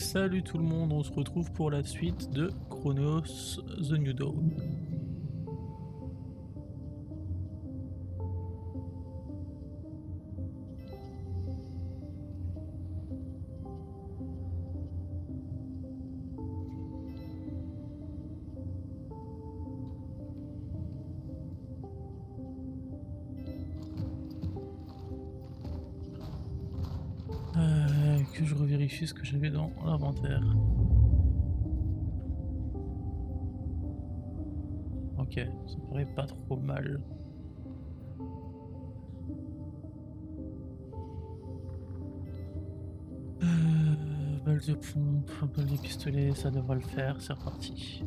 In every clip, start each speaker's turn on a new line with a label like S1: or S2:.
S1: Salut tout le monde, on se retrouve pour la suite de Chronos The New Dawn. Que je revérifie ce que j'avais dans l'inventaire. Ok, ça paraît pas trop mal. Balle de pompe, balle de pistolet, ça devrait le faire, c'est reparti.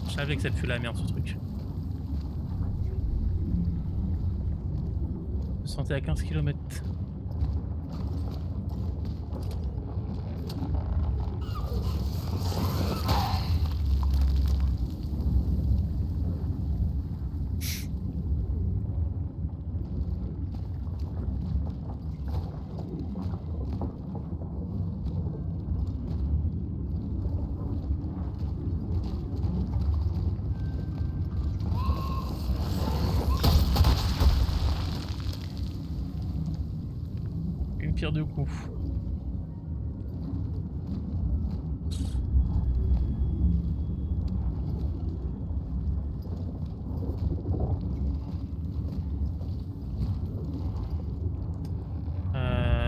S1: Je savais que ça pue la merde ce truc. Je me sentais à 15 km. Une pierre de coups.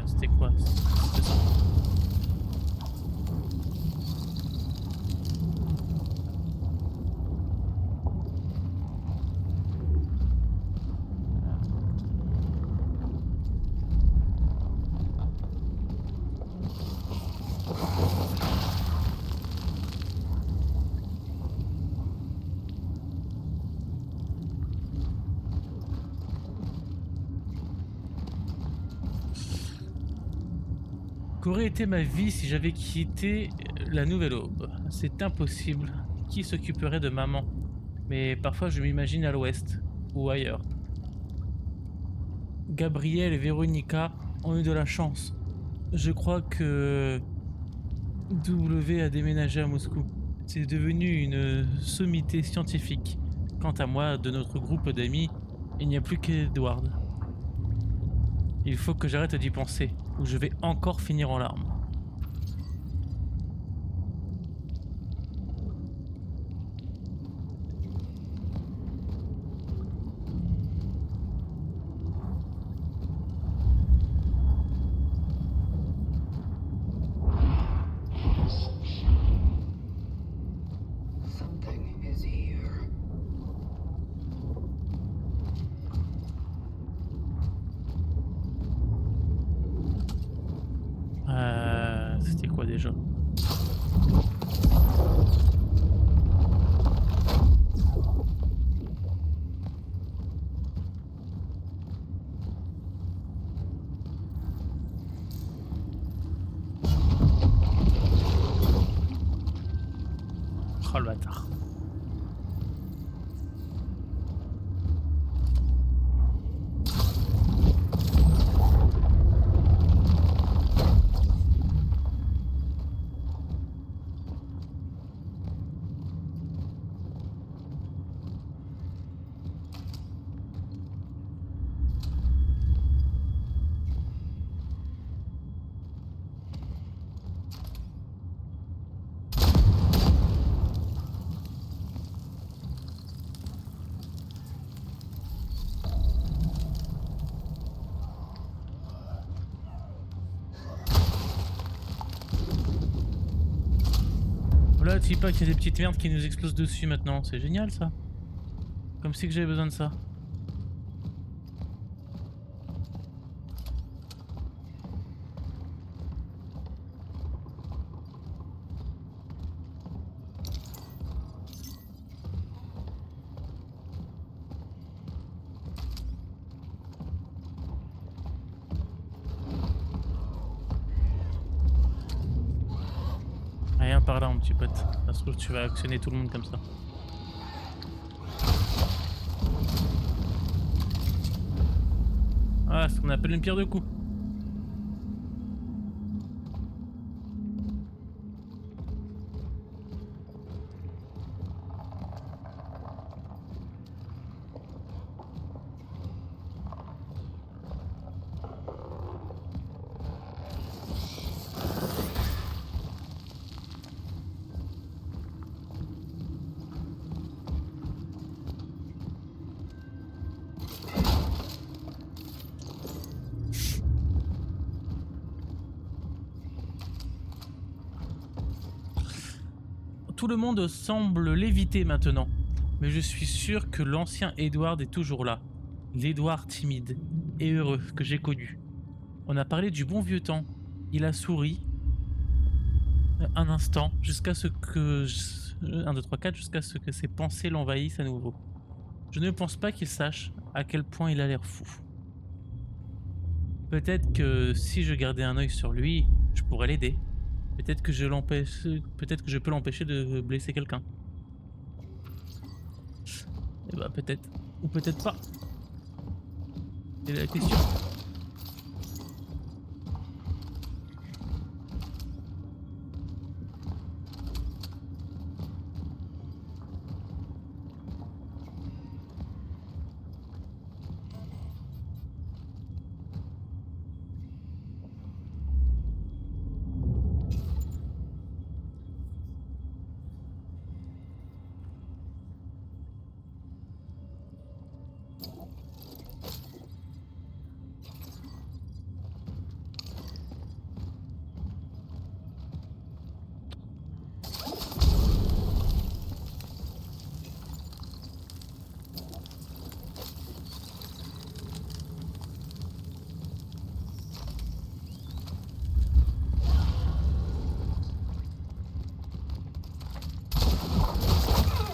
S1: C'était quoi? C'était ça. Qu'aurait été ma vie si j'avais quitté la Nouvelle Aube? C'est impossible. Qui s'occuperait de maman? Mais parfois je m'imagine à l'ouest ou ailleurs. Gabriel et Véronica ont eu de la chance. Je crois que W a déménagé à Moscou. C'est devenu une sommité scientifique. Quant à moi, de notre groupe d'amis, il n'y a plus qu'Edward. Il faut que j'arrête d'y penser, ou je vais encore finir en larmes.
S2: Something is here.
S1: C'était quoi déjà? Oh le bâtard. Voilà, dis pas qu'il y a des petites merdes qui nous explosent dessus maintenant. C'est génial ça. Comme si que j'avais besoin de ça. Rien par là, mon petit pote. Ça se trouve, tu vas actionner tout le monde comme ça. Ah, ce qu'on appelle une pierre de coups. Tout le monde semble l'éviter maintenant, mais je suis sûr que l'ancien Edward est toujours là. L'Edward timide et heureux que j'ai connu. On a parlé du bon vieux temps. Il a souri un instant jusqu'à ce que... 1, 2, 3, 4, jusqu'à ce que ses pensées l'envahissent à nouveau. Je ne pense pas qu'il sache à quel point il a l'air fou. Peut-être que si je gardais un œil sur lui, je pourrais l'aider. Peut-être que peut-être que je peux l'empêcher de blesser quelqu'un. Eh bah peut-être. Ou peut-être pas. C'est la question.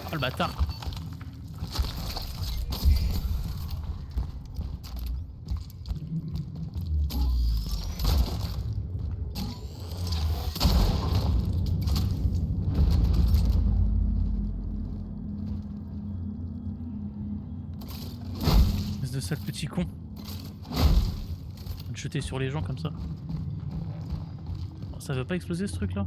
S1: Oh le bâtard. Espèce de sale petit con. De jeter sur les gens comme ça. Oh, ça veut pas exploser ce truc là?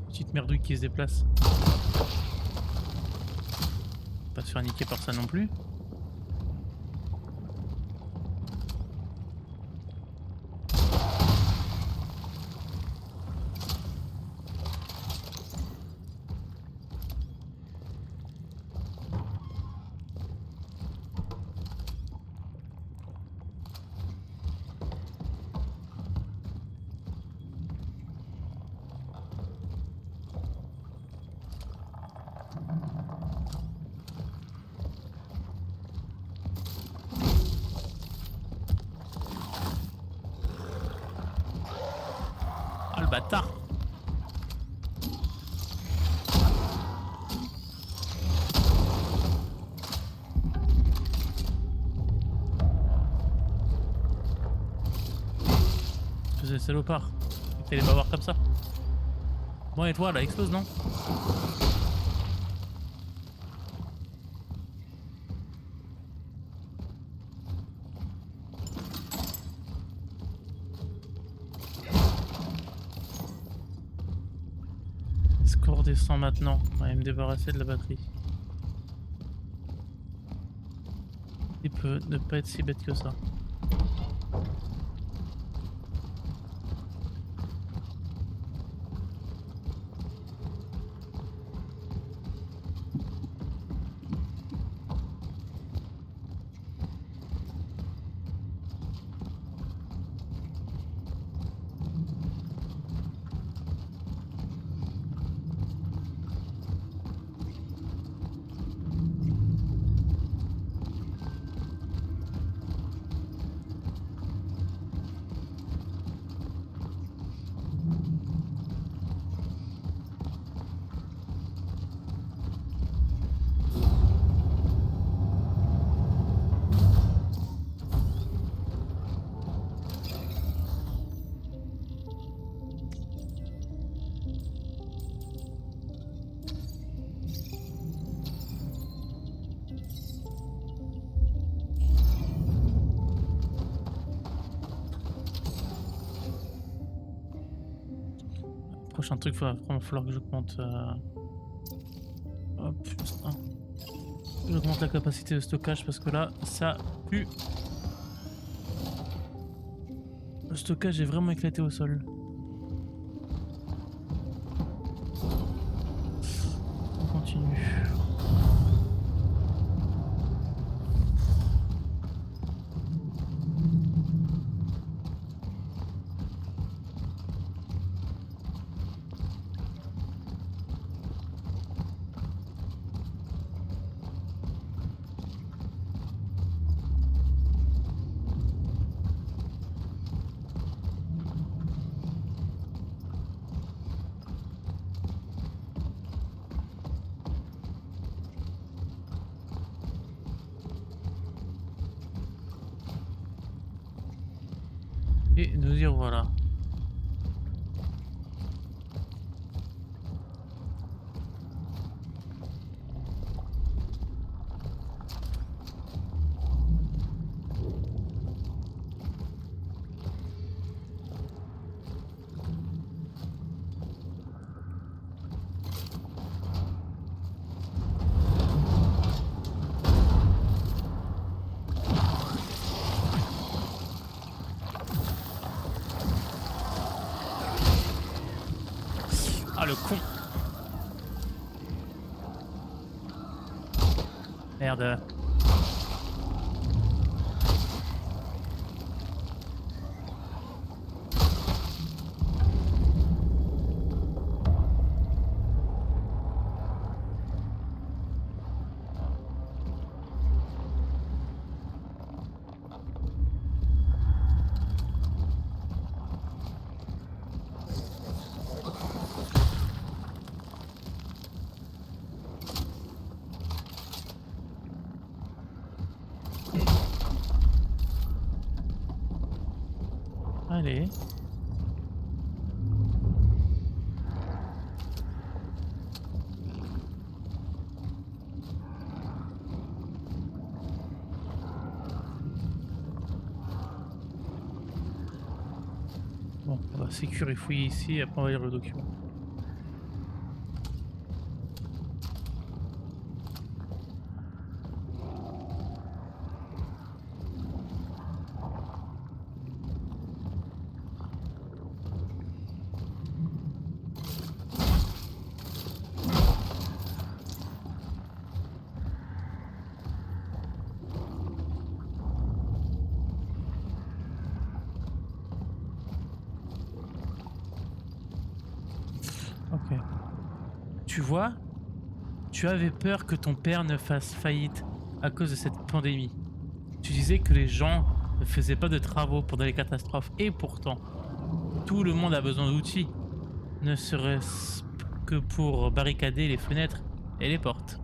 S1: Petite merdouille qui se déplace. Pas se faire niquer par ça non plus. Ah le bâtard. Espèce de salopard. T'allais pas voir comme ça. Bon et toi là, explose non? que redescend maintenant. On va me débarrasser de la batterie. Il peut ne pas être si bête que ça. Prochain truc, va vraiment falloir que j'augmente. Hop, juste un. J'augmente la capacité de stockage parce que là, ça pue. Le stockage est vraiment éclaté au sol. On continue. Et nous y revoilà. Ah le con! Merde. Allez. Bon, on va sécuriser fouiller ici et après on va lire le document. Ok. Tu vois, tu avais peur que ton père ne fasse faillite à cause de cette pandémie. Tu disais que les gens ne faisaient pas de travaux pendant les catastrophes. Et pourtant, tout le monde a besoin d'outils, ne serait-ce que pour barricader les fenêtres et les portes.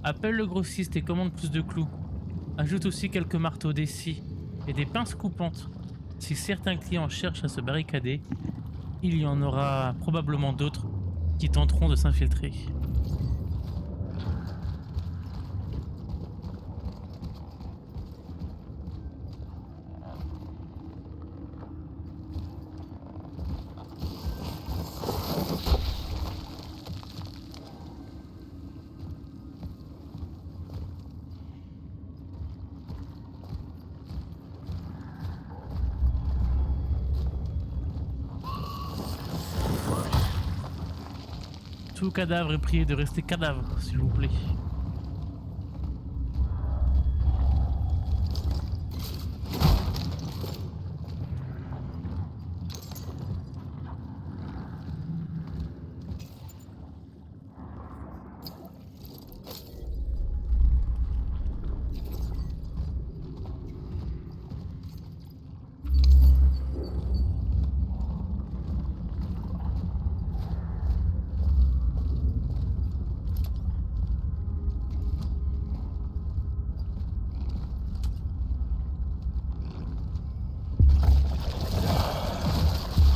S1: Appelle le grossiste et commande plus de clous. Ajoute aussi quelques marteaux, des scies et des pinces coupantes. Si certains clients cherchent à se barricader, il y en aura probablement d'autres qui tenteront de s'infiltrer. feu au cadavre et priez de rester cadavre, s'il vous plaît.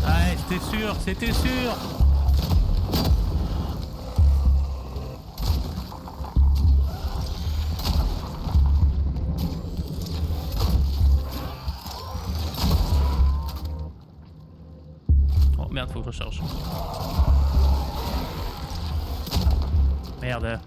S1: Ouais, c'était sûr. Oh merde, faut que je recharge. Merde.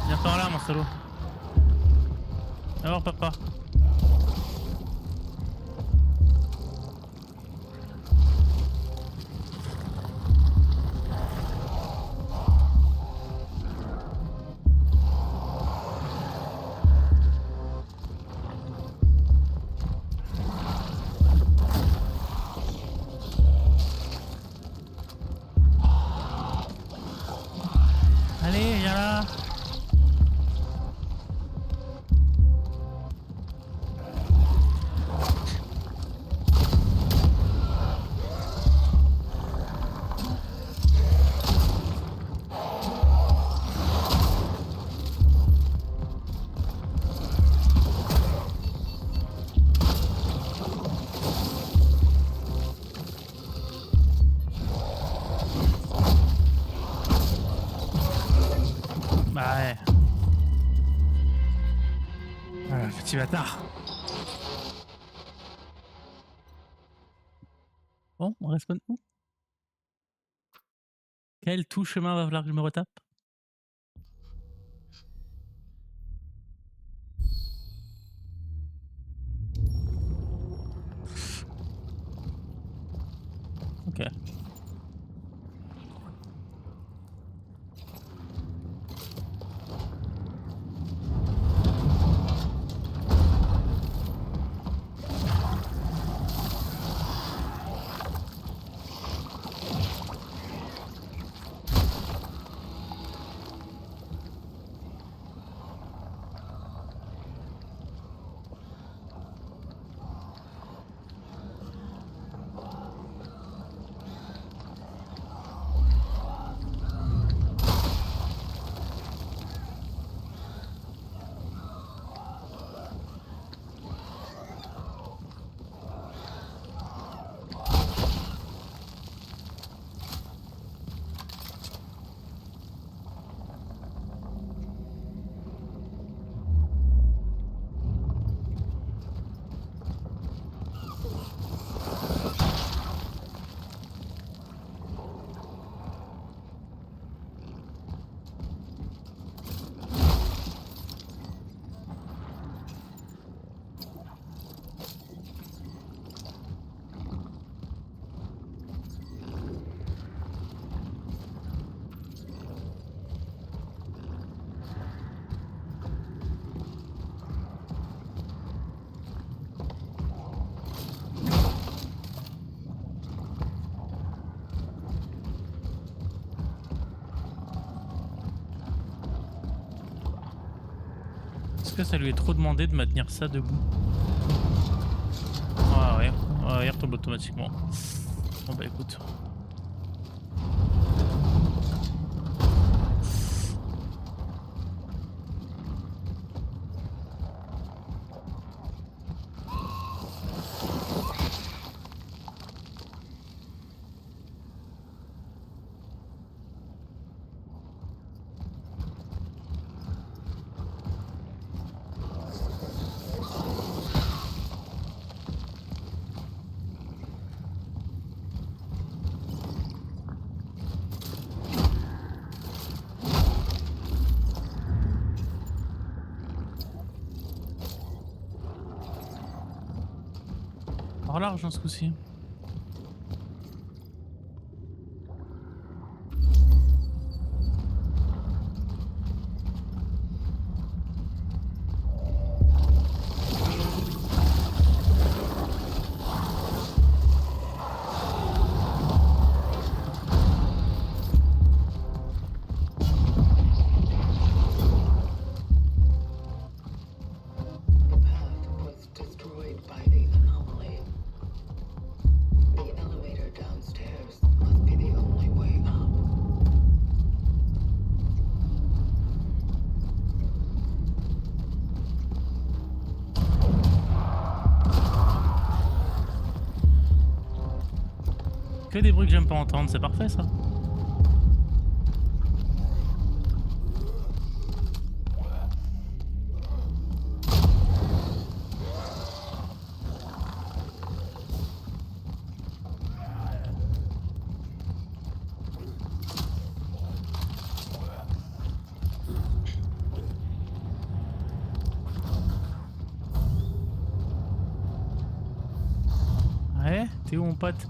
S1: Viens par là, mon salaud. Alors, papa. Allez, viens là. Bah ouais. Ah, petit bâtard. Bon, on respawn où? Quel tout chemin va falloir que je me retape? Ok. Est-ce que ça lui est trop demandé de maintenir ça debout? Ah ouais, il retombe automatiquement. Bon bah écoute. large hein, ce coup-ci.
S2: The path was destroyed by the anomaly. The elevator downstairs must be the only way up.
S1: Que des bruits que j'aime pas entendre, c'est parfait ça. Ouais, t'es où mon pote?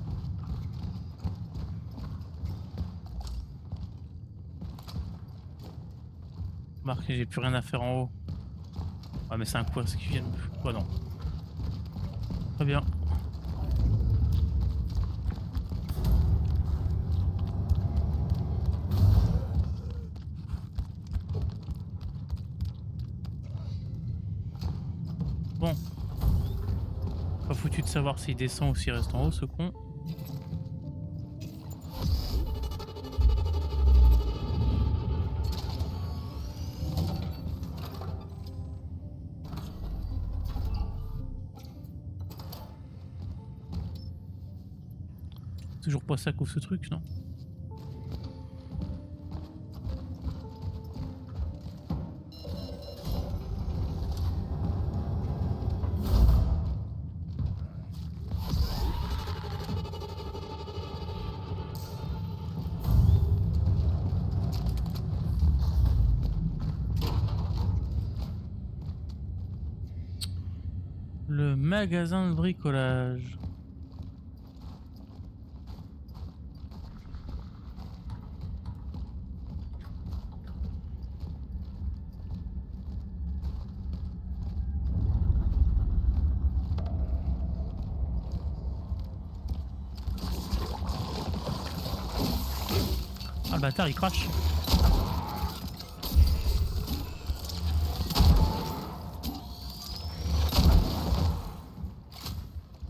S1: Marqué, j'ai plus rien à faire en haut. Ah mais c'est un quoi ce qui vient. Ouais non. Très bien. Bon. Pas foutu de savoir s'il descend ou s'il reste en haut ce con. Toujours pas ça qu'ouvre ce truc, non? Le magasin de bricolage. Ah le bâtard il crache.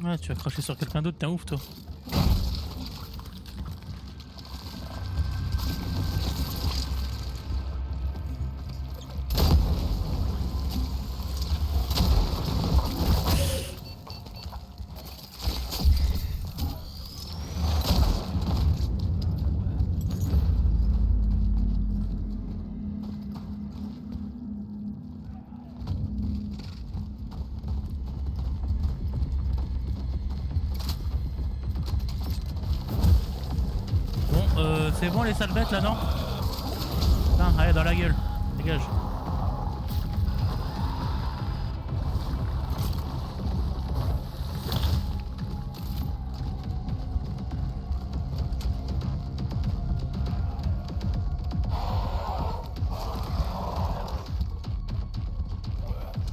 S1: Ouais tu vas cracher sur quelqu'un d'autre, t'es un ouf toi. C'est bon les sales bêtes là non? Putain, allez dans la gueule, dégage.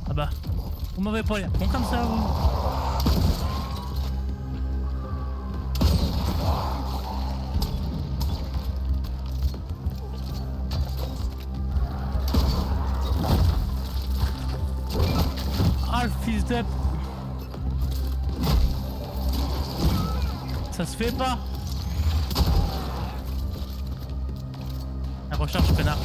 S1: Ah bah, vous m'avez pas l'air con comme ça vous. Ah le fils de... Ça se fait pas. La recharge connard.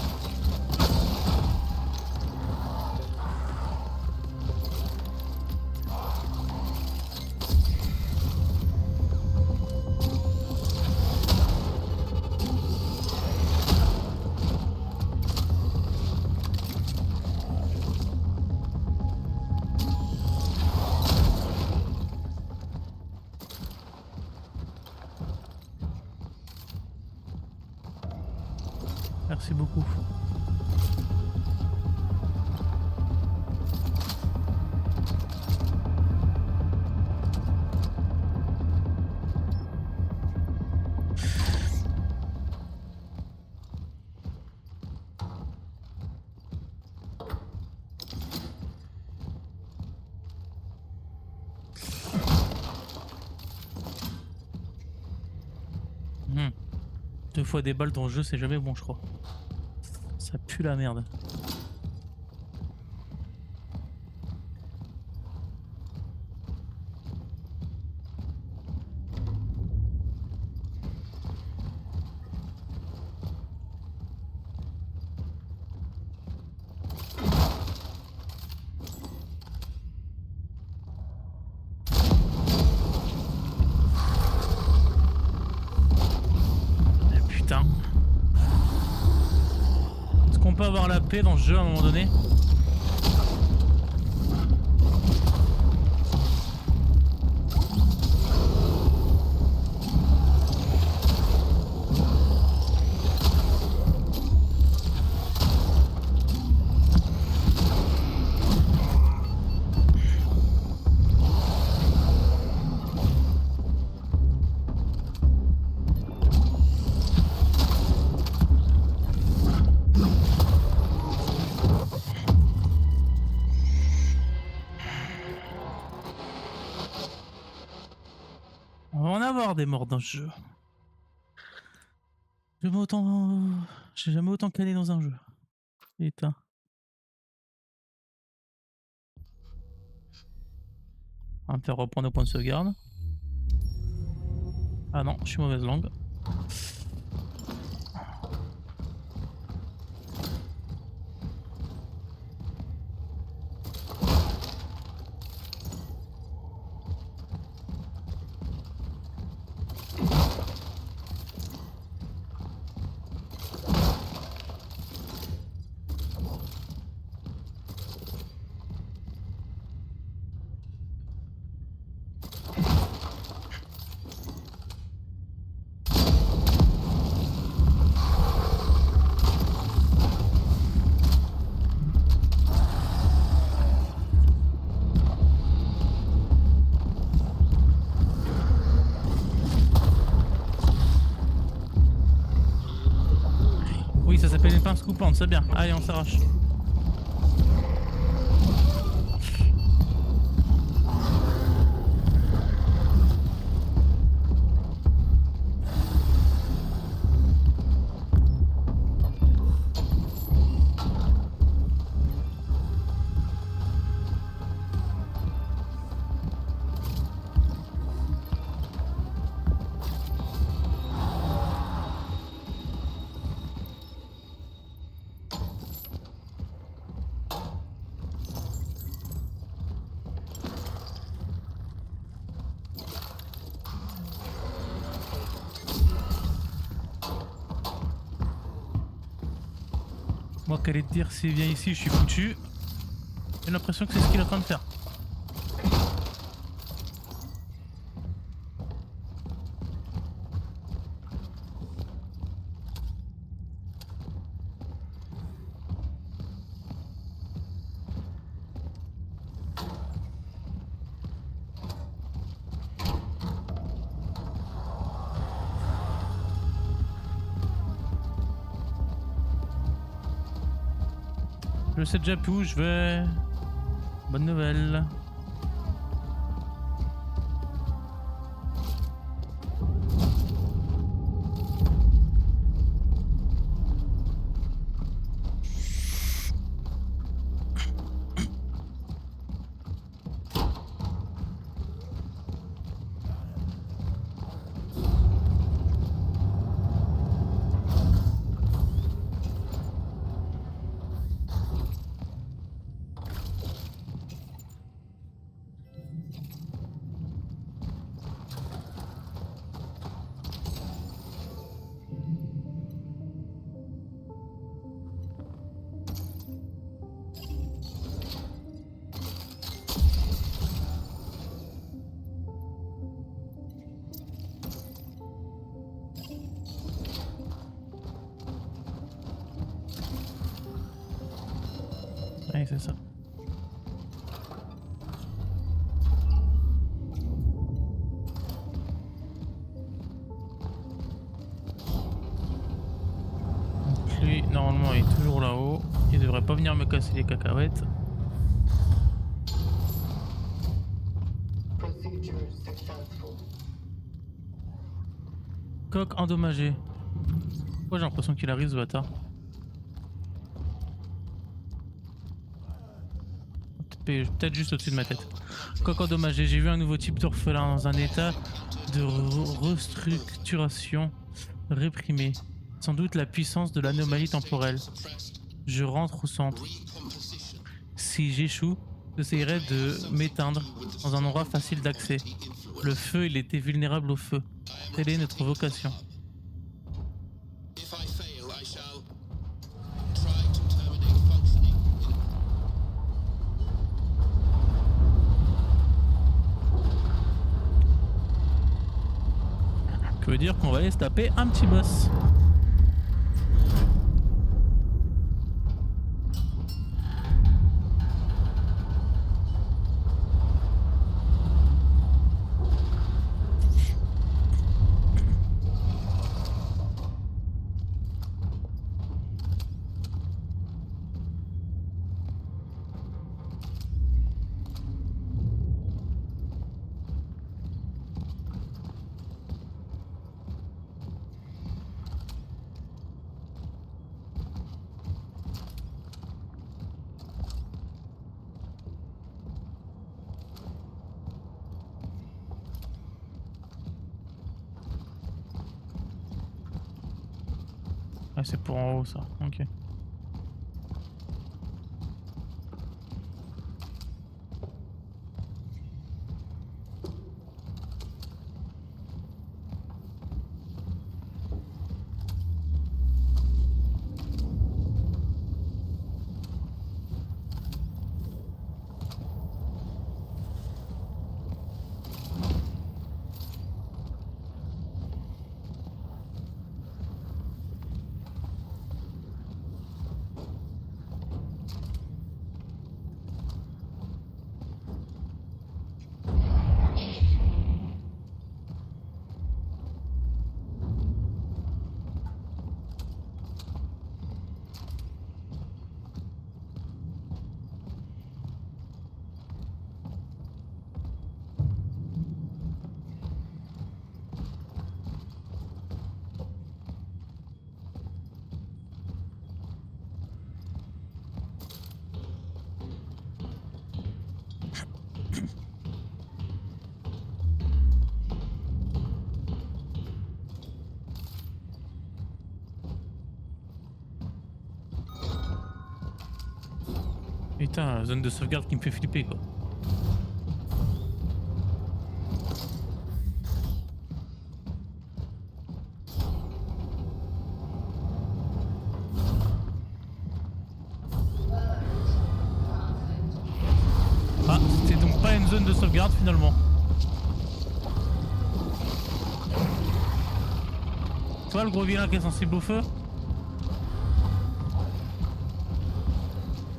S1: Merci beaucoup. fois des balles dans le jeu, c'est jamais bon, je crois. Ça pue la merde. Putain. Est-ce qu'on peut avoir la paix dans ce jeu à un moment donné? On va en avoir des morts dans ce jeu. Jamais autant... J'ai jamais autant calé dans un jeu. Putain. On va me faire reprendre au point de sauvegarde. Ah non, je suis mauvaise langue. Oui, ça s'appelle une pince coupante, c'est bien. Allez, on s'arrache. Moi, qu'allait te dire, s'il vient ici, je suis foutu. J'ai l'impression que c'est ce qu'il est en train de faire. Je sais déjà plus où je vais. Bonne nouvelle. Ouais, c'est ça. Donc lui, normalement, il est toujours là-haut. Il devrait pas venir me casser les cacahuètes.
S2: Procedure successful.
S1: Coque endommagée. Pourquoi j'ai l'impression qu'il arrive ce bâtard? Peut-être juste au-dessus de ma tête. Quoi qu'endommagé, j'ai vu un nouveau type d'orphelin dans un état de restructuration réprimé. Sans doute la puissance de l'anomalie temporelle. Je rentre au centre. Si j'échoue, j'essayerai de m'éteindre dans un endroit facile d'accès. Le feu, il était vulnérable au feu. Telle est notre vocation. Ça veut dire qu'on va aller se taper un petit boss. Ah, c'est pour en haut ça, ok. Putain, zone de sauvegarde qui me fait flipper quoi. Ah, c'était donc pas une zone de sauvegarde finalement. Toi le gros vilain qui est sensible au feu?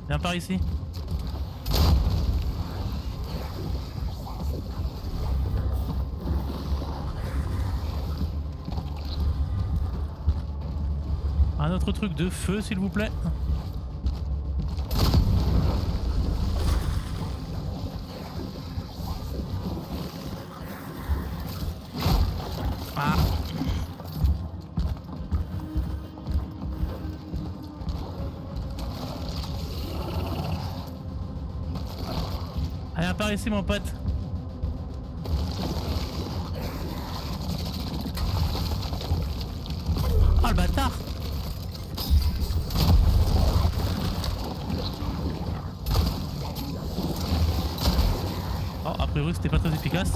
S1: Viens par ici. Un autre truc de feu s'il vous plaît. Ah. Allez, par ici mon pote. Oh le bâtard. Oh, a priori c'était pas très efficace.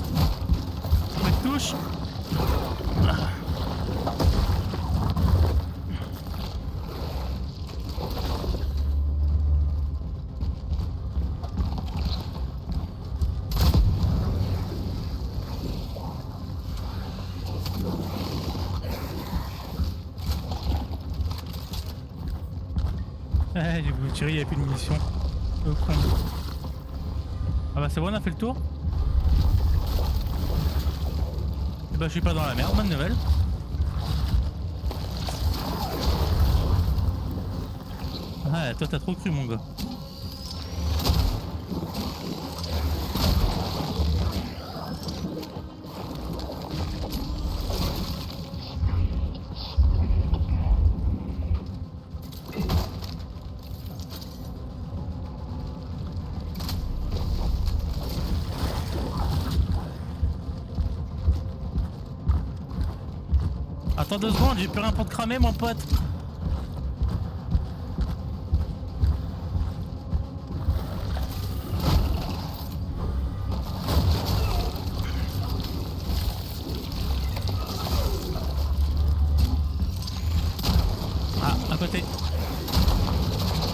S1: On touche. J'ai voulu tirer, il n'y a plus de munitions. Au con. Ah bah c'est bon, on a fait le tour. Et bah je suis pas dans la merde, bonne nouvelle. Ah toi t'as trop cru mon gars. Attends 2 secondes, j'ai plus rien pour te cramer mon pote. Ah, à côté.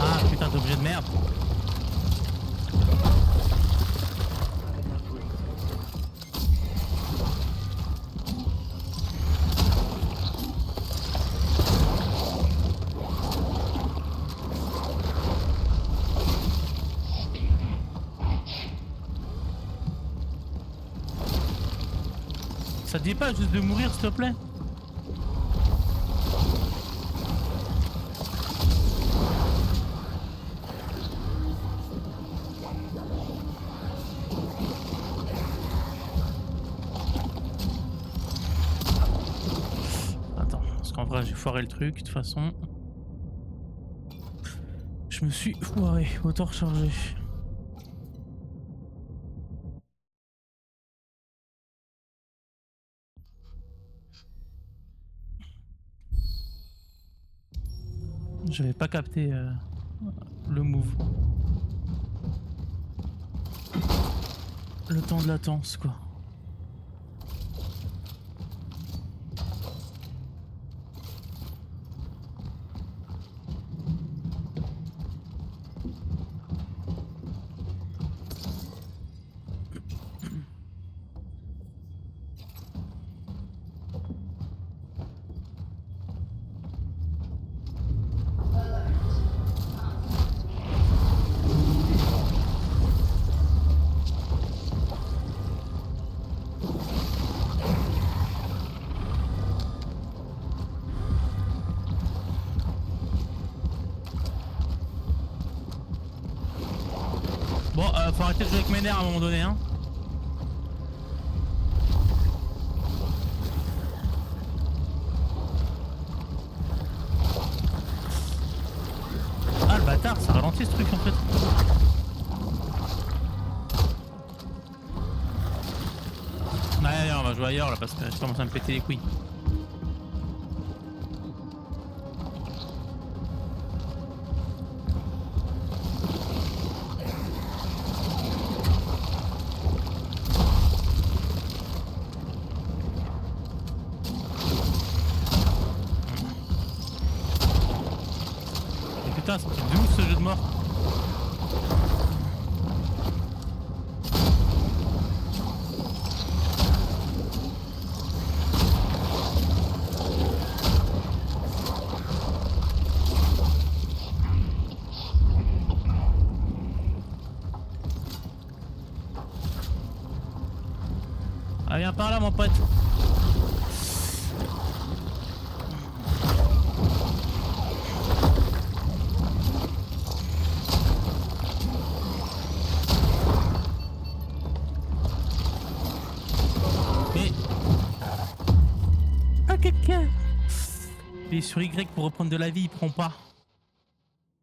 S1: Ah putain, t'es obligé de merde. Ça te dit pas juste de mourir s'il te plaît? Attends, parce qu'en vrai j'ai foiré le truc de toute façon. Je me suis foiré, autant recharger. J'avais pas capté le move. Le temps de latence quoi. Bon, faut arrêter de jouer avec mes nerfs à un moment donné hein. Ah le bâtard, ça ralentit ce truc en fait. Ouais, on va jouer ailleurs là parce que je commence à me péter les couilles. Et putain, c'est un truc de ouf ce jeu de mort. Ah viens par là mon pote. Mais... Ah quelqu'un. Il est sur Y pour reprendre de la vie, il prend pas.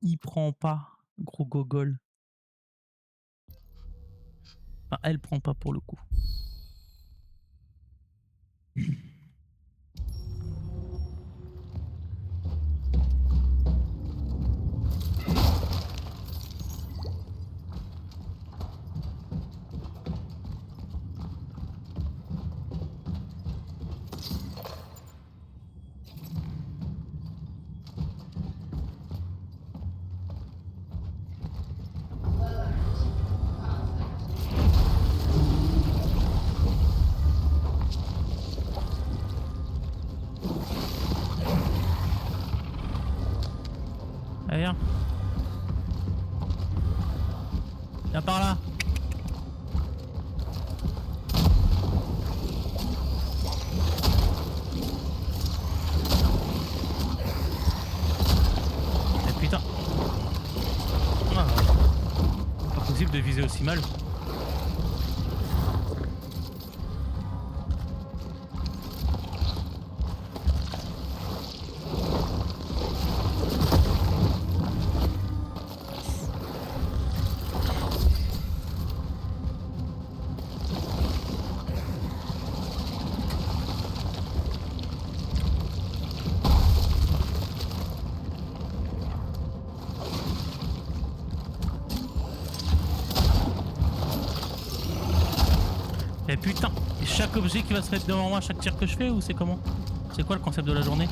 S1: Il prend pas. Gros gogol. Enfin, elle prend pas pour le coup. Allez, viens. Viens par là. Eh putain. Ah, pas possible de viser aussi mal. putain, et chaque objet qui va se mettre devant moi, chaque tir que je fais, ou c'est comment? C'est quoi le concept de la journée?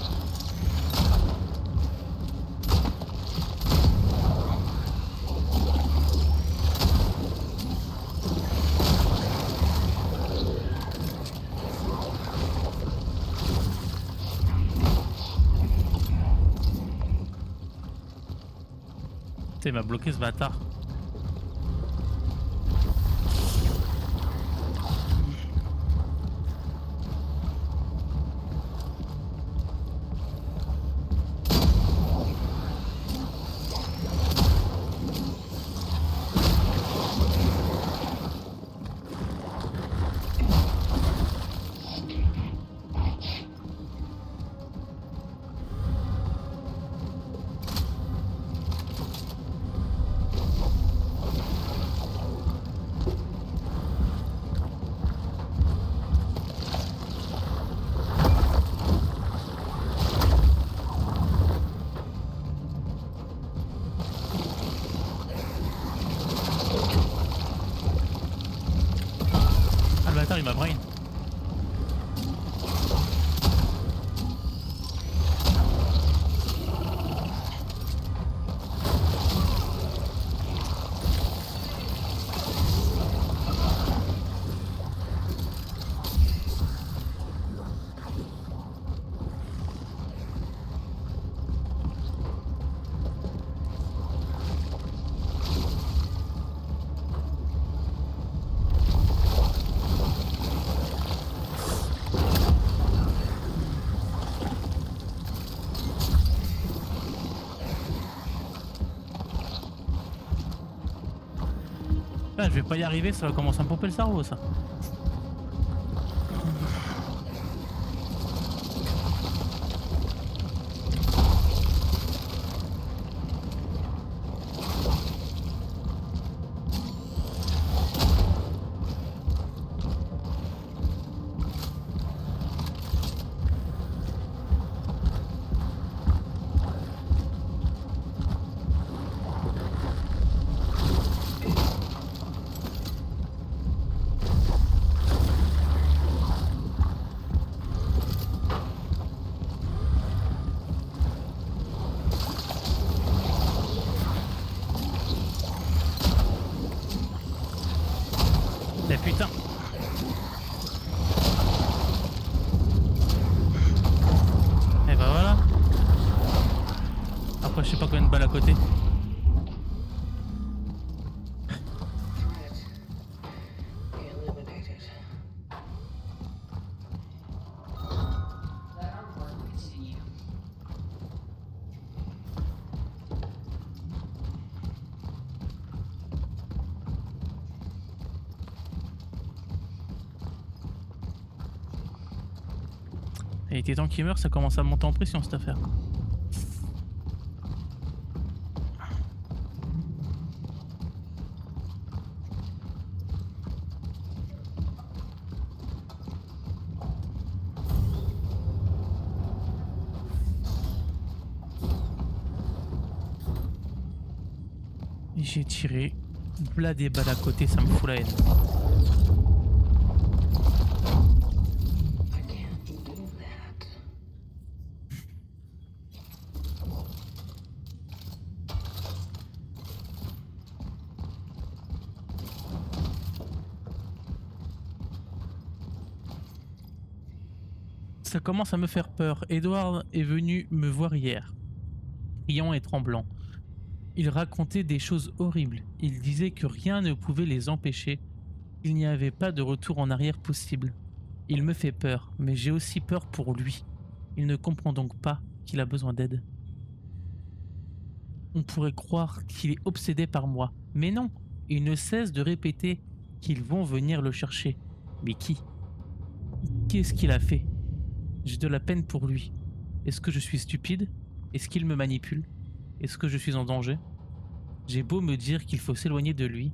S1: Putain, il m'a bloqué ce bâtard. Ah le bâtard il m'a brain. Ah, je vais pas y arriver, ça va commencer à me pomper le cerveau ça. Mais putain. Et bah voilà. Après je sais pas combien de balles à côté.
S2: Threat eliminated.
S3: Let our work continue.
S1: Il était temps qu'il meure, ça commence à monter en pression cette affaire. Et j'ai tiré. Là des balles à côté, ça me fout la haine.
S2: I can't do that.
S1: Ça commence à me faire peur. Edward est venu me voir hier, criant et tremblant. Il racontait des choses horribles. Il disait que rien ne pouvait les empêcher. Il n'y avait pas de retour en arrière possible. Il me fait peur, mais j'ai aussi peur pour lui. Il ne comprend donc pas qu'il a besoin d'aide. On pourrait croire qu'il est obsédé par moi, mais non. Il ne cesse de répéter qu'ils vont venir le chercher. Mais qui? Qu'est-ce qu'il a fait? J'ai de la peine pour lui. Est-ce que je suis stupide? Est-ce qu'il me manipule? Est-ce que je suis en danger? J'ai beau me dire qu'il faut s'éloigner de lui,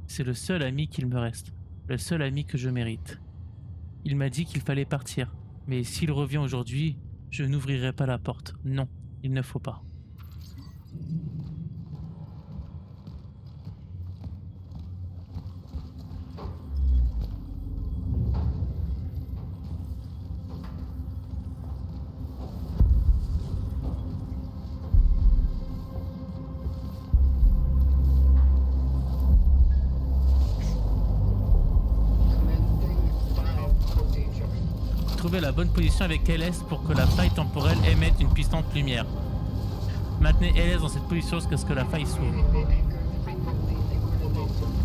S1: c'est le seul ami qu'il me reste, le seul ami que je mérite. Il m'a dit qu'il fallait partir, mais s'il revient aujourd'hui, je n'ouvrirai pas la porte. Non, il ne faut pas. trouver la bonne position avec LS pour que la faille temporelle émette une puissante lumière. Maintenez LS dans cette position jusqu'à ce que la faille s'ouvre.
S2: The anchor's frequency synchronization.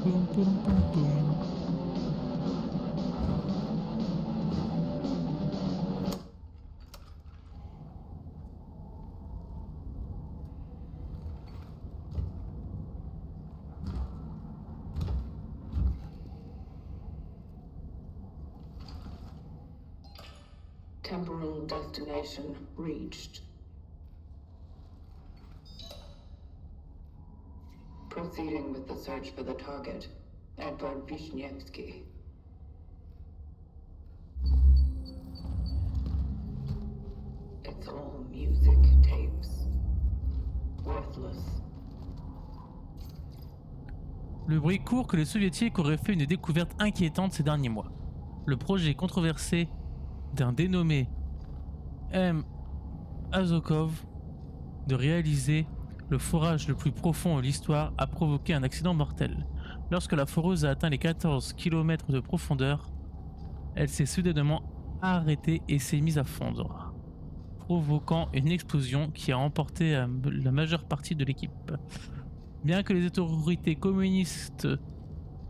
S1: Poum, poum, poum, poum.
S2: Temporal destination reached. Proceeding with the search for the target, Edvard Wisniewski. It's all music tapes. Worthless.
S1: Le bruit court que les soviétiques auraient fait une découverte inquiétante ces derniers mois. Le projet controversé d'un dénommé M. Azokov de réaliser le forage le plus profond de l'histoire a provoqué un accident mortel. Lorsque la foreuse a atteint les 14 km de profondeur, elle s'est soudainement arrêtée et s'est mise à fondre, provoquant une explosion qui a emporté la majeure partie de l'équipe. Bien que les autorités communistes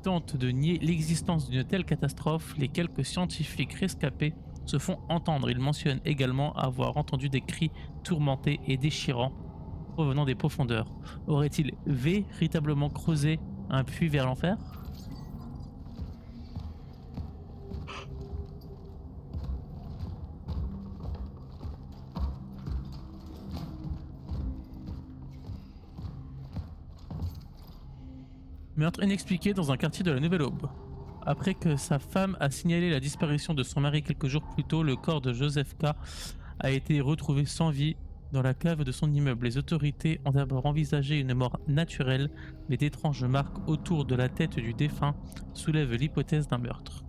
S1: tentent de nier l'existence d'une telle catastrophe, les quelques scientifiques rescapés se font entendre. Ils mentionnent également avoir entendu des cris tourmentés et déchirants provenant des profondeurs. Aurait-il véritablement creusé un puits vers l'enfer ? Meurtre inexpliqué dans un quartier de la Nouvelle Aube. Après que sa femme a signalé la disparition de son mari quelques jours plus tôt, le corps de Joseph K. a été retrouvé sans vie dans la cave de son immeuble. Les autorités ont d'abord envisagé une mort naturelle, mais d'étranges marques autour de la tête du défunt soulèvent l'hypothèse d'un meurtre.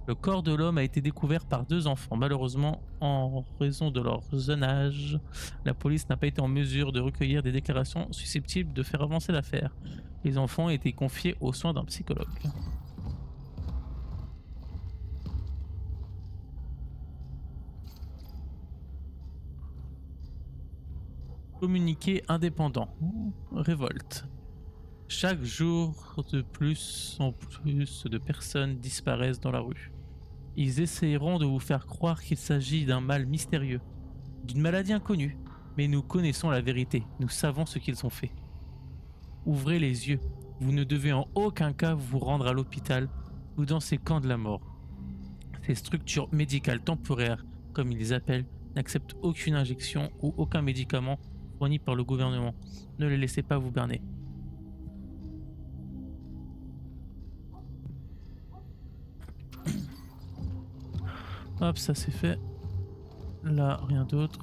S1: Le corps de l'homme a été découvert par 2 enfants. Malheureusement, en raison de leur jeune âge, la police n'a pas été en mesure de recueillir des déclarations susceptibles de faire avancer l'affaire. Les enfants ont été confiés aux soins d'un psychologue. Communiqué indépendant. Révolte. Chaque jour de plus en plus de personnes disparaissent dans la rue. Ils essayeront de vous faire croire qu'il s'agit d'un mal mystérieux, d'une maladie inconnue, mais nous connaissons la vérité, nous savons ce qu'ils ont fait. Ouvrez les yeux, vous ne devez en aucun cas vous rendre à l'hôpital ou dans ces camps de la mort. Ces structures médicales temporaires, comme ils les appellent, n'acceptent aucune injection ou aucun médicament fourni par le gouvernement. Ne les laissez pas vous berner. Hop, ça c'est fait. Là, rien d'autre.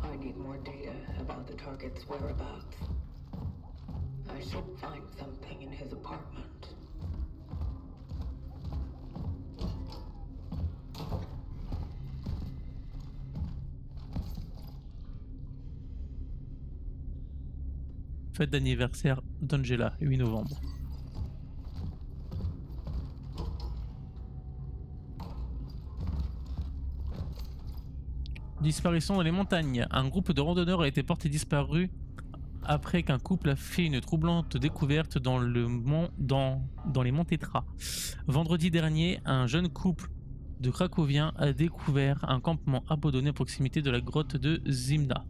S2: I need more data about the target's whereabouts. I should find something in his apartment.
S1: Fête d'anniversaire d'Angela, 8 novembre. Disparition dans les montagnes. Un groupe de randonneurs a été porté disparu après qu'un couple a fait une troublante découverte dans les monts Tétras. Vendredi dernier, un jeune couple de Cracoviens a découvert un campement abandonné à proximité de la grotte de Zimna.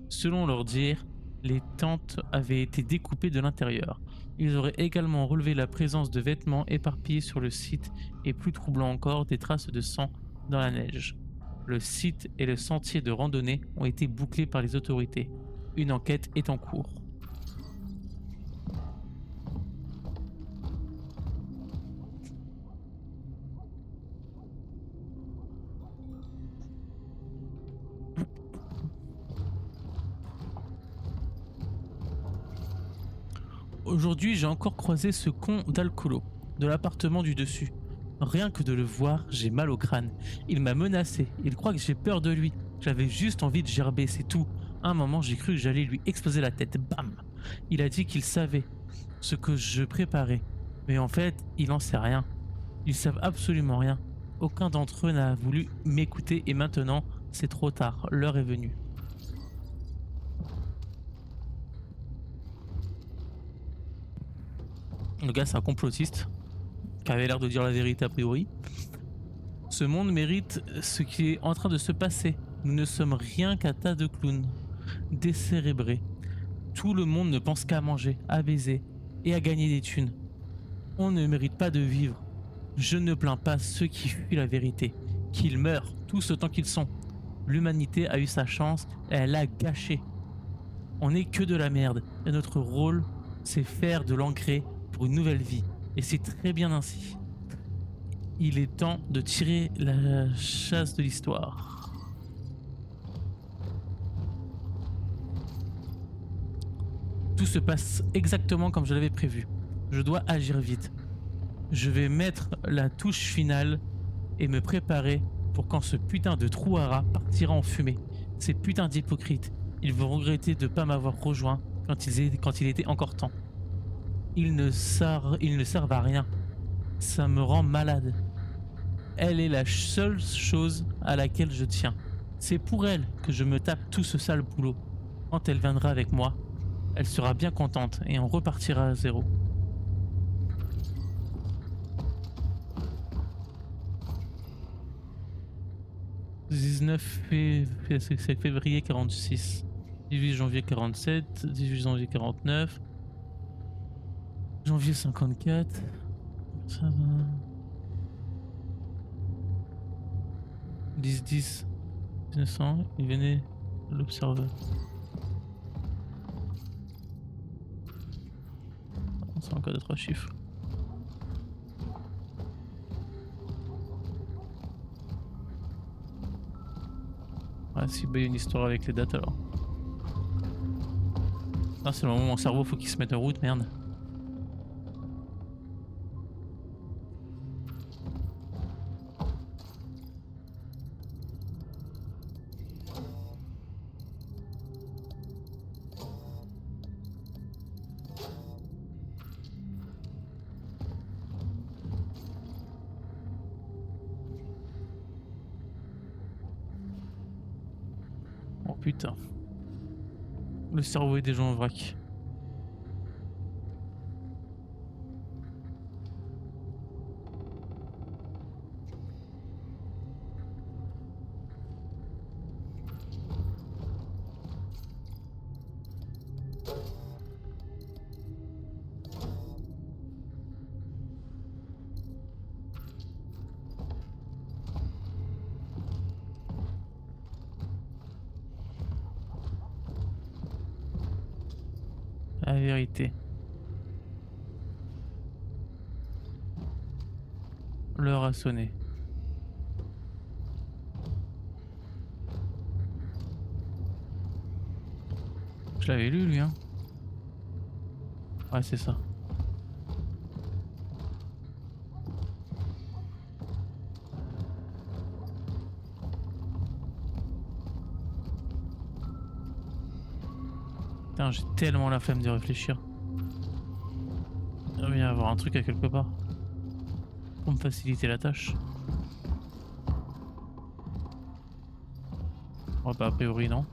S1: Selon leur dire, les tentes avaient été découpées de l'intérieur. Ils auraient également relevé la présence de vêtements éparpillés sur le site et, plus troublant encore, des traces de sang dans la neige. Le site et le sentier de randonnée ont été bouclés par les autorités. Une enquête est en cours. Aujourd'hui, j'ai encore croisé ce con d'Alcolo, de l'appartement du dessus. Rien que de le voir, j'ai mal au crâne. Il m'a menacé, il croit que j'ai peur de lui. J'avais juste envie de gerber, c'est tout. À un moment, j'ai cru que j'allais lui exploser la tête. Bam! Il a dit qu'il savait ce que je préparais. Mais en fait, il en sait rien. Ils savent absolument rien. Aucun d'entre eux n'a voulu m'écouter et maintenant, c'est trop tard. L'heure est venue. Le gars, c'est un complotiste qui avait l'air de dire la vérité a priori. Ce monde mérite ce qui est en train de se passer. Nous ne sommes rien qu'un tas de clowns, décérébrés. Tout le monde ne pense qu'à manger, à baiser et à gagner des thunes. On ne mérite pas de vivre. Je ne plains pas ceux qui fuient la vérité, qu'ils meurent tous autant qu'ils sont. L'humanité a eu sa chance et elle l'a gâchée. On n'est que de la merde et notre rôle, c'est faire de l'engrais pour une nouvelle vie. Et c'est très bien ainsi. Il est temps de tirer la chasse de l'histoire. Tout se passe exactement comme je l'avais prévu. Je dois agir vite. Je vais mettre la touche finale et me préparer pour quand ce putain de Trouhara partira en fumée. Ces putains d'hypocrites, ils vont regretter de ne pas m'avoir rejoint quand il était encore temps. Ils ne servent à rien. Ça me rend malade. Elle est la seule chose à laquelle je tiens. C'est pour elle que je me tape tout ce sale boulot. Quand elle viendra avec moi, elle sera bien contente et on repartira à zéro. « 19 février 46, 18 janvier 47, 18 janvier 49, janvier 54, ça va... 10-10 1900, il venait l'observer. C'est encore de 3 chiffres. Ah si, bah il y a une histoire avec les dates alors. Ah c'est le moment où mon cerveau faut qu'il se mette en route, merde. Oh putain. Le cerveau est déjà en vrac. La vérité. L'heure a sonné. Je l'avais lu lui hein. Ouais c'est ça. Putain j'ai tellement la flemme de réfléchir. Il doit bien y avoir un truc à quelque part. Pour me faciliter la tâche. Oh bah a priori non.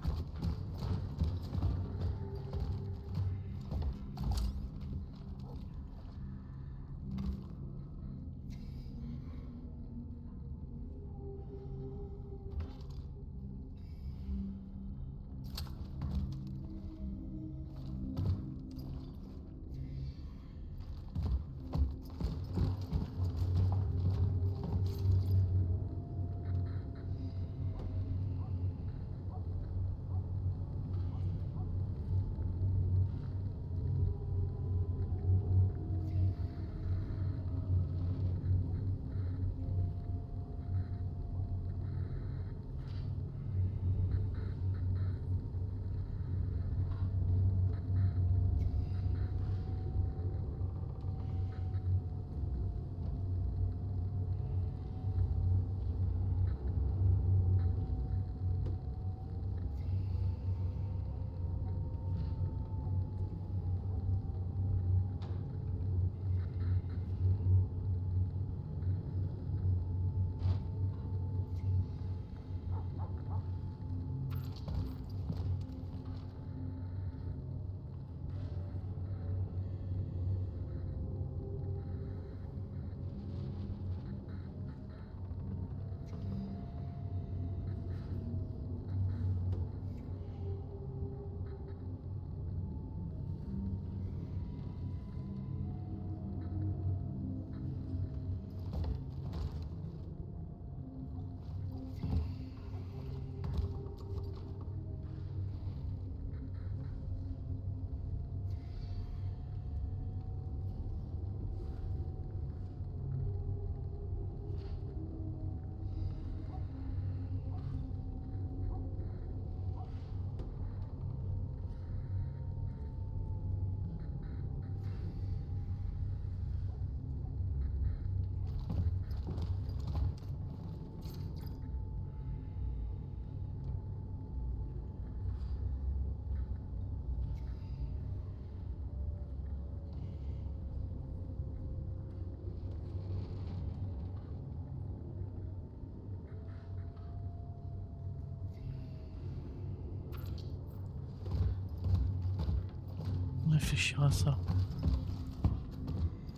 S1: réfléchir à ça.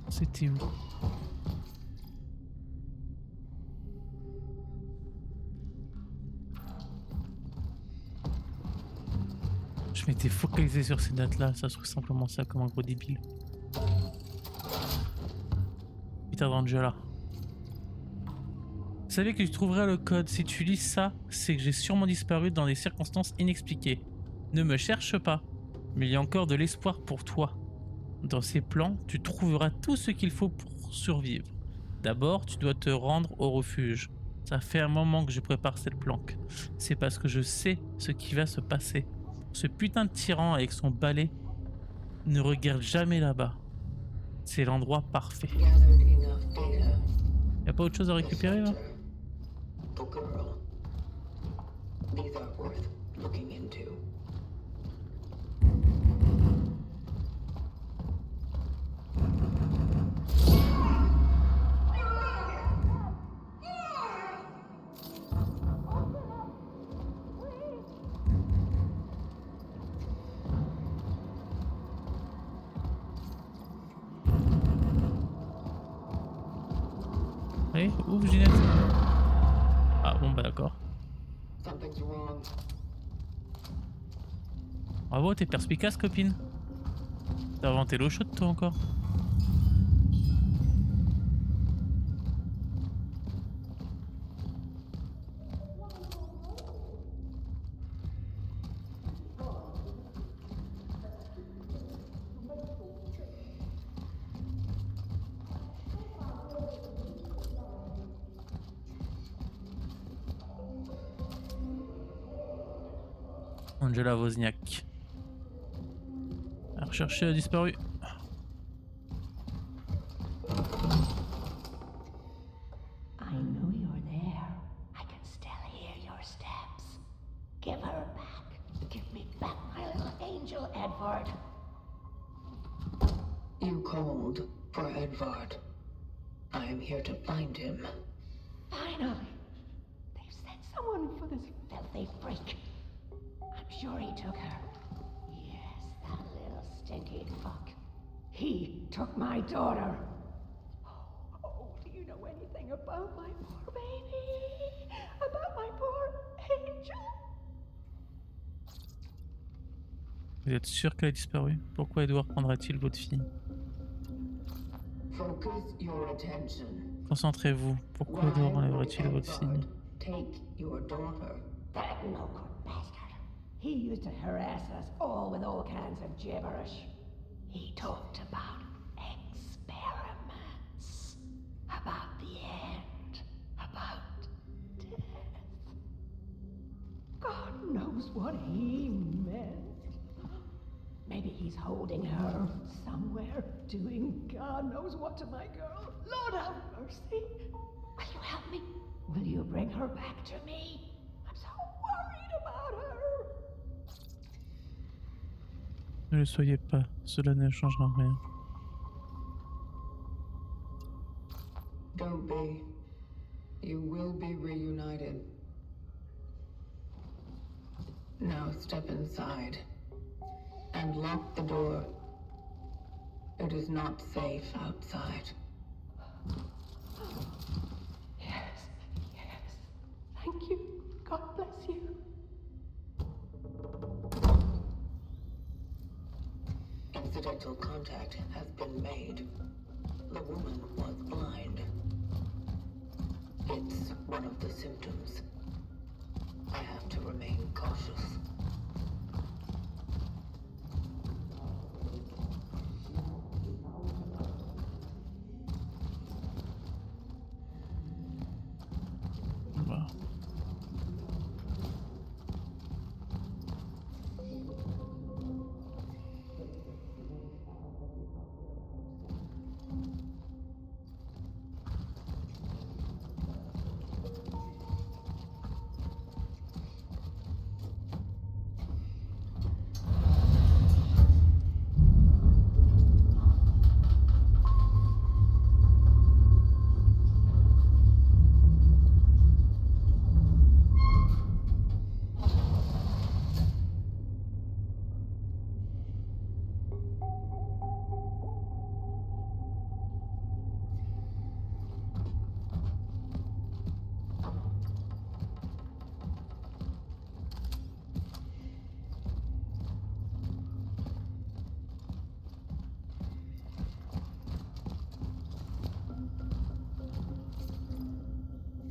S1: C'était où? Je m'étais focalisé sur ces dates-là, ça se trouve simplement ça comme un gros débile. Peter d'Angela. Vous savez que je trouverai le code. Si tu lis ça, c'est que j'ai sûrement disparu dans des circonstances inexpliquées. Ne me cherche pas, mais il y a encore de l'espoir pour toi. Dans ces plans, tu trouveras tout ce qu'il faut pour survivre. D'abord, tu dois te rendre au refuge. Ça fait un moment que je prépare cette planque. C'est parce que je sais ce qui va se passer. Ce putain de tyran avec son balai ne regarde jamais là-bas. C'est l'endroit parfait.
S2: Gathered enough data.
S1: Y a pas autre chose à
S2: The
S1: récupérer là?
S2: shelter. The girl. These are worth looking into.
S1: Allez, ouvre Ginette. Ah bon bah d'accord.
S2: Something's wrong.
S1: Bravo, t'es perspicace copine. T'as inventé l'eau chaude toi encore. Angela Wozniak. La recherchée a disparu.
S3: I know you're there. I can still hear your steps. Give her back. Give me back my little angel, Edward.
S2: You called for Edvard. I am here to find him.
S3: Finally. They've sent someone for this filthy freak. I'm sure he took her. Yes, that little stinky fuck. He took my daughter. Oh, do you know anything about my poor baby? About my poor angel?
S1: Vous êtes sûr qu'elle a disparu? Pourquoi Edward prendra-t-il votre fille?
S2: Focus your attention.
S1: Concentrez-vous. Pourquoi Edward enlèverait-il votre fille?
S2: Take your daughter.
S3: That no-good bastard. He used to harass us all with all kinds of gibberish. He talked about experiments, about the end, about death. God knows what he meant. Maybe he's holding her somewhere, doing God knows what to my girl. Lord have mercy. Will you help me? Will you bring her back to me? I'm so worried about her.
S1: Ne le soyez pas, cela ne changera rien.
S2: Don't be. You will be reunited. Now step inside and lock the door. It is not safe outside.
S3: Yes, yes. Thank you. God bless you.
S2: Incidental contact has been made. The woman was blind. It's one of the symptoms. I have to remain cautious.
S1: Voilà.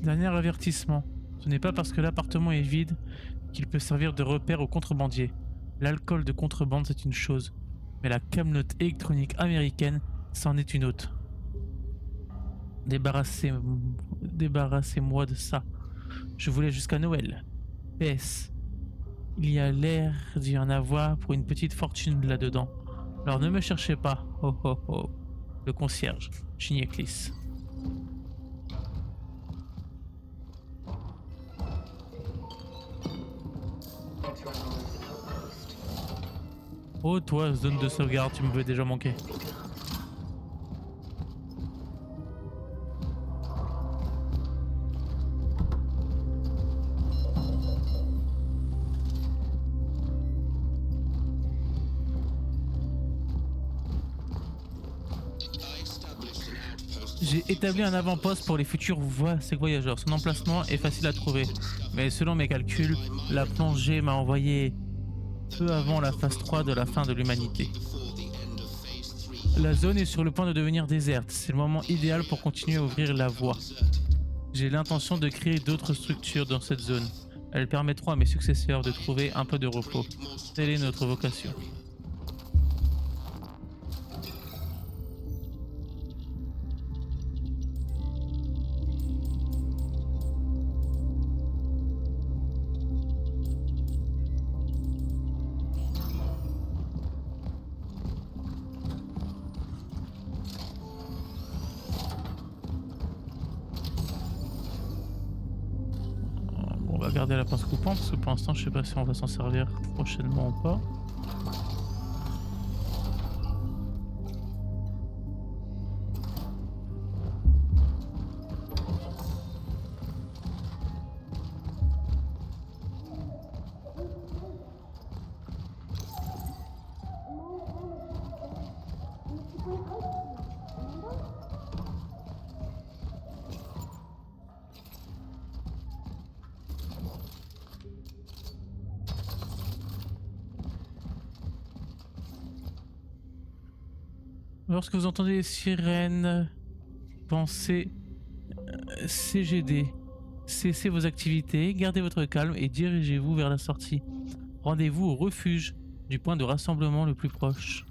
S1: Dernier avertissement. Ce n'est pas parce que l'appartement est vide qu'il peut servir de repère aux contrebandiers. L'alcool de contrebande, c'est une chose, mais la camelote électronique américaine, c'en est une autre. Débarrassez... Débarrassez-moi de ça. Je voulais jusqu'à Noël. PS. Il y a l'air d'y en avoir pour une petite fortune là-dedans. Alors ne me cherchez pas. Oh oh oh. Le concierge, Chinieklis.
S2: Adrenaline's outpost
S1: Oh toi, zone de sauvegarde, tu me veux déjà manquer.
S2: has begun.
S1: J'ai établi un avant-poste pour les futurs voyageurs. Son emplacement est facile à trouver. Mais selon mes calculs, la plongée m'a envoyé peu avant la phase 3 de la fin de l'humanité. La zone est sur le point de devenir déserte. C'est le moment idéal pour continuer à ouvrir la voie. J'ai l'intention de créer d'autres structures dans cette zone. Elles permettront à mes successeurs de trouver un peu de repos. Telle est notre vocation. Bon, on va garder la pince coupante parce que pour l'instant je sais pas si on va s'en servir prochainement ou pas. Lorsque vous entendez les sirènes, pensez CGD. Cessez vos activités, gardez votre calme et dirigez-vous vers la sortie. Rendez-vous au refuge du point de rassemblement le plus proche.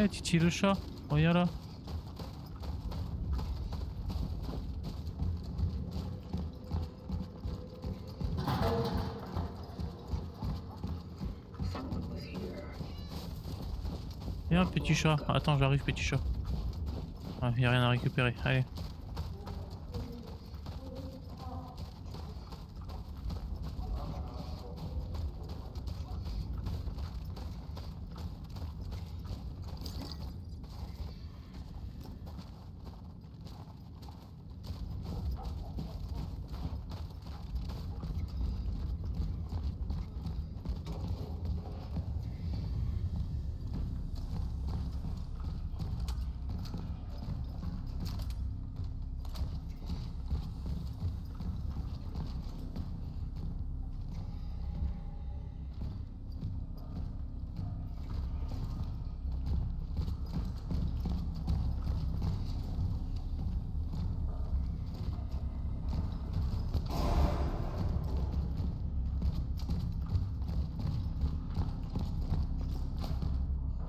S1: Eh Titi le chat, regarde là.
S2: Someone was here.
S1: Viens petit chat. Attends, j'arrive petit chat. Ah, y a rien à récupérer, allez.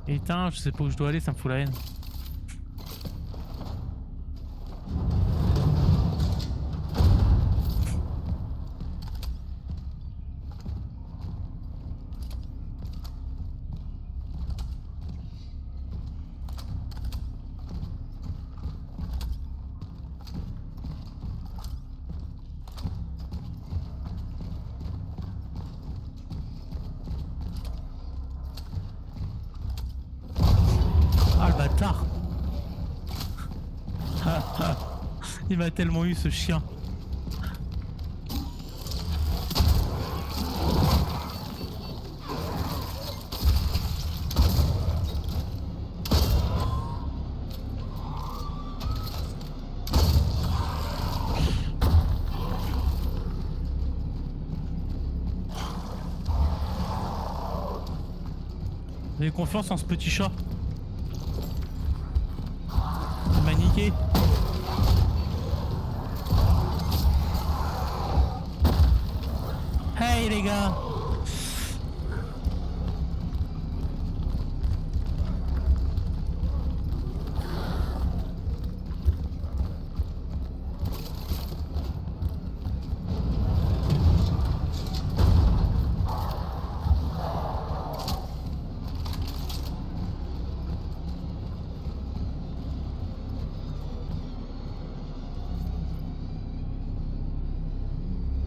S1: Et putain, je sais pas où je dois aller, ça me fout la haine. Ah le bâtard. Il m'a tellement eu ce chien. Vous avez confiance en ce petit chat? Il m'a niqué. Hey les gars.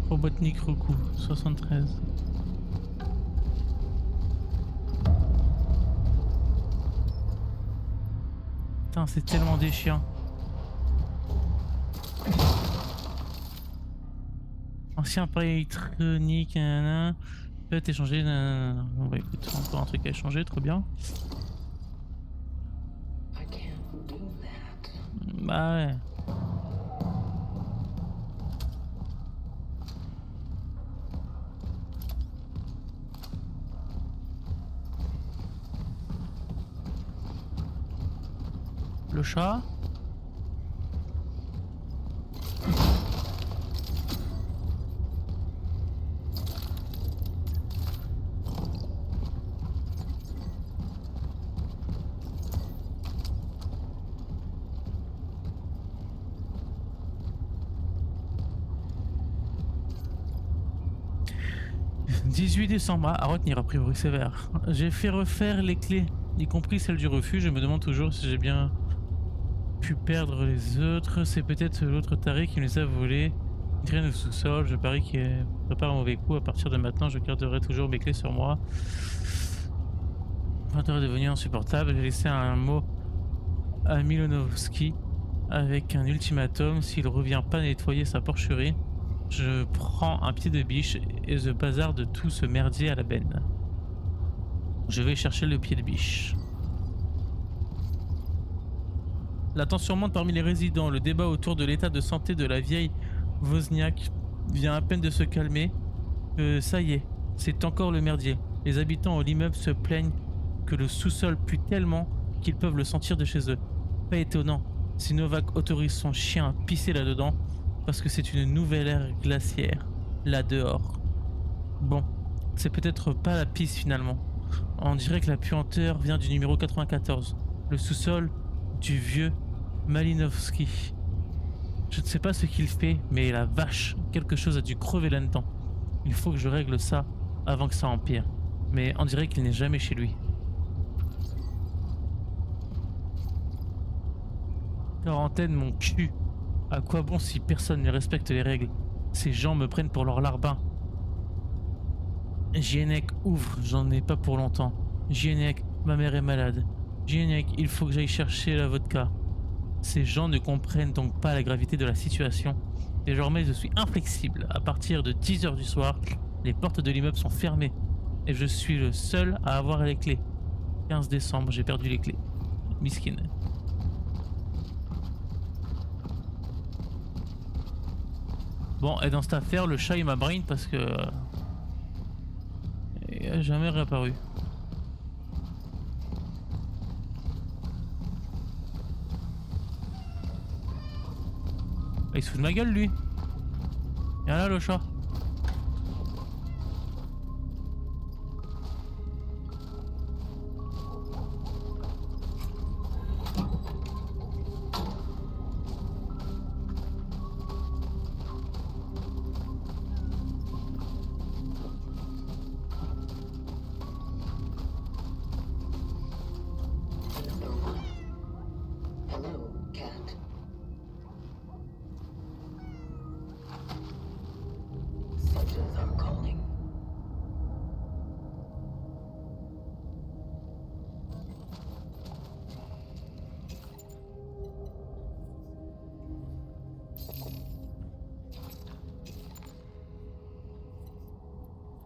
S1: Robotnik Roku 73. Putain, c'est tellement des chiens. Ancien appareil électronique, nanana. Peut être échangé, nanana. Bon bah écoute, encore un truc à échanger, trop bien.
S2: I can't do that.
S1: Bah ouais. Le chat. « 18 décembre, à retenir a priori sévère. J'ai fait refaire les clés, y compris celle du refuge. Je me demande toujours si j'ai bien pu perdre les autres. C'est peut-être l'autre taré qui me les a volés. Une traîne au sous-sol. Je parie qu'il prépare un mauvais coup. À partir de maintenant, je garderai toujours mes clés sur moi. L'odeur est devenue insupportable. J'ai laissé un mot à Milonovski avec un ultimatum. S'il revient pas nettoyer sa porcherie, je prends un pied de biche et je bazarde tout ce merdier à la benne. Je vais chercher le pied de biche. La tension monte parmi les résidents. Le débat autour de l'état de santé de la vieille Wozniak vient à peine de se calmer. Ça y est, c'est encore le merdier. Les habitants de l'immeuble se plaignent que le sous-sol pue tellement qu'ils peuvent le sentir de chez eux. Pas étonnant si Novak autorise son chien à pisser là-dedans, parce que c'est une nouvelle ère glaciaire, là dehors. Bon, c'est peut-être pas la pisse finalement. On dirait que la puanteur vient du numéro 94, le sous-sol du vieux Malinovski. Je ne sais pas ce qu'il fait, mais la vache, quelque chose a dû crever là-dedans. Il faut que je règle ça avant que ça empire. Mais on dirait qu'il n'est jamais chez lui. Quarantaine, mon cul. À quoi bon si personne ne respecte les règles? Ces gens me prennent pour leur larbin. Jienek, ouvre, j'en ai pas pour longtemps. Jienek, ma mère est malade. Jienek, il faut que j'aille chercher la vodka. Ces gens ne comprennent donc pas la gravité de la situation. Désormais, je suis inflexible. À partir de 10h du soir, les portes de l'immeuble sont fermées. Et je suis le seul à avoir les clés. 15 décembre, j'ai perdu les clés. Miskin. Bon, et dans cette affaire, le chat il m'a brain parce que... il a jamais réapparu. Il se fout de ma gueule lui. Viens là le chat.
S2: witches are calling.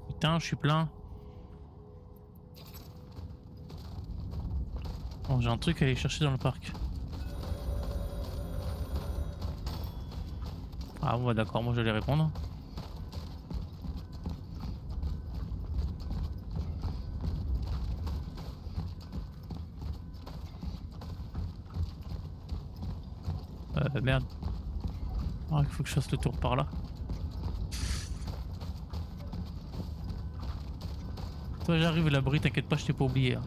S1: Putain, je suis plein. Bon, j'ai un truc à aller chercher dans le parc. Ah ouais, d'accord, moi je vais répondre. Merde. Ah, il faut que je fasse le tour par là. Toi j'arrive à l'abri, t'inquiète pas, je t'ai pas oublié. Hein.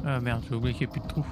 S1: Ah merde, j'ai oublié qu'il n'y ait plus de trous.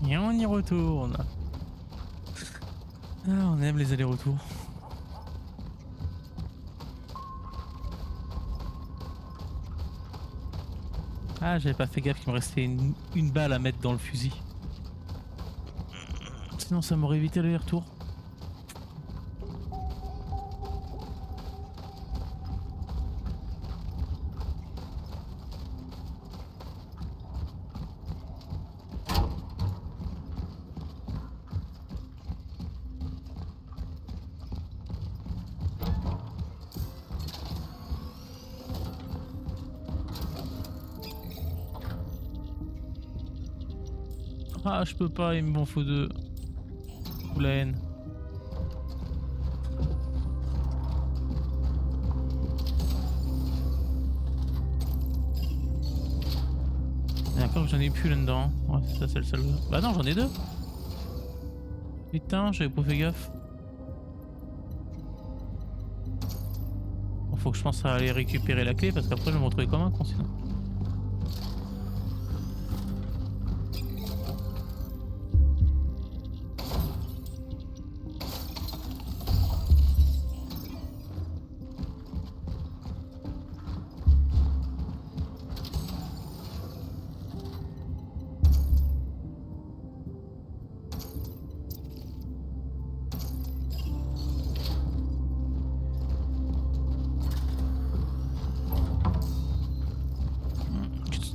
S1: Et on y retourne. Ah, on aime les allers-retours. Ah, j'avais pas fait gaffe qu'il me restait une balle à mettre dans le fusil. Sinon ça m'aurait évité l'aller-retour. Ah, je peux pas, il m'en faut deux. Ou la haine. D'accord, j'en ai plus là-dedans. Ouais, ça c'est le seul. Bah non, j'en ai deux. Putain, j'avais pas fait gaffe. Bon, faut que je pense à aller récupérer la clé parce qu'après je vais me retrouver comme un con sinon.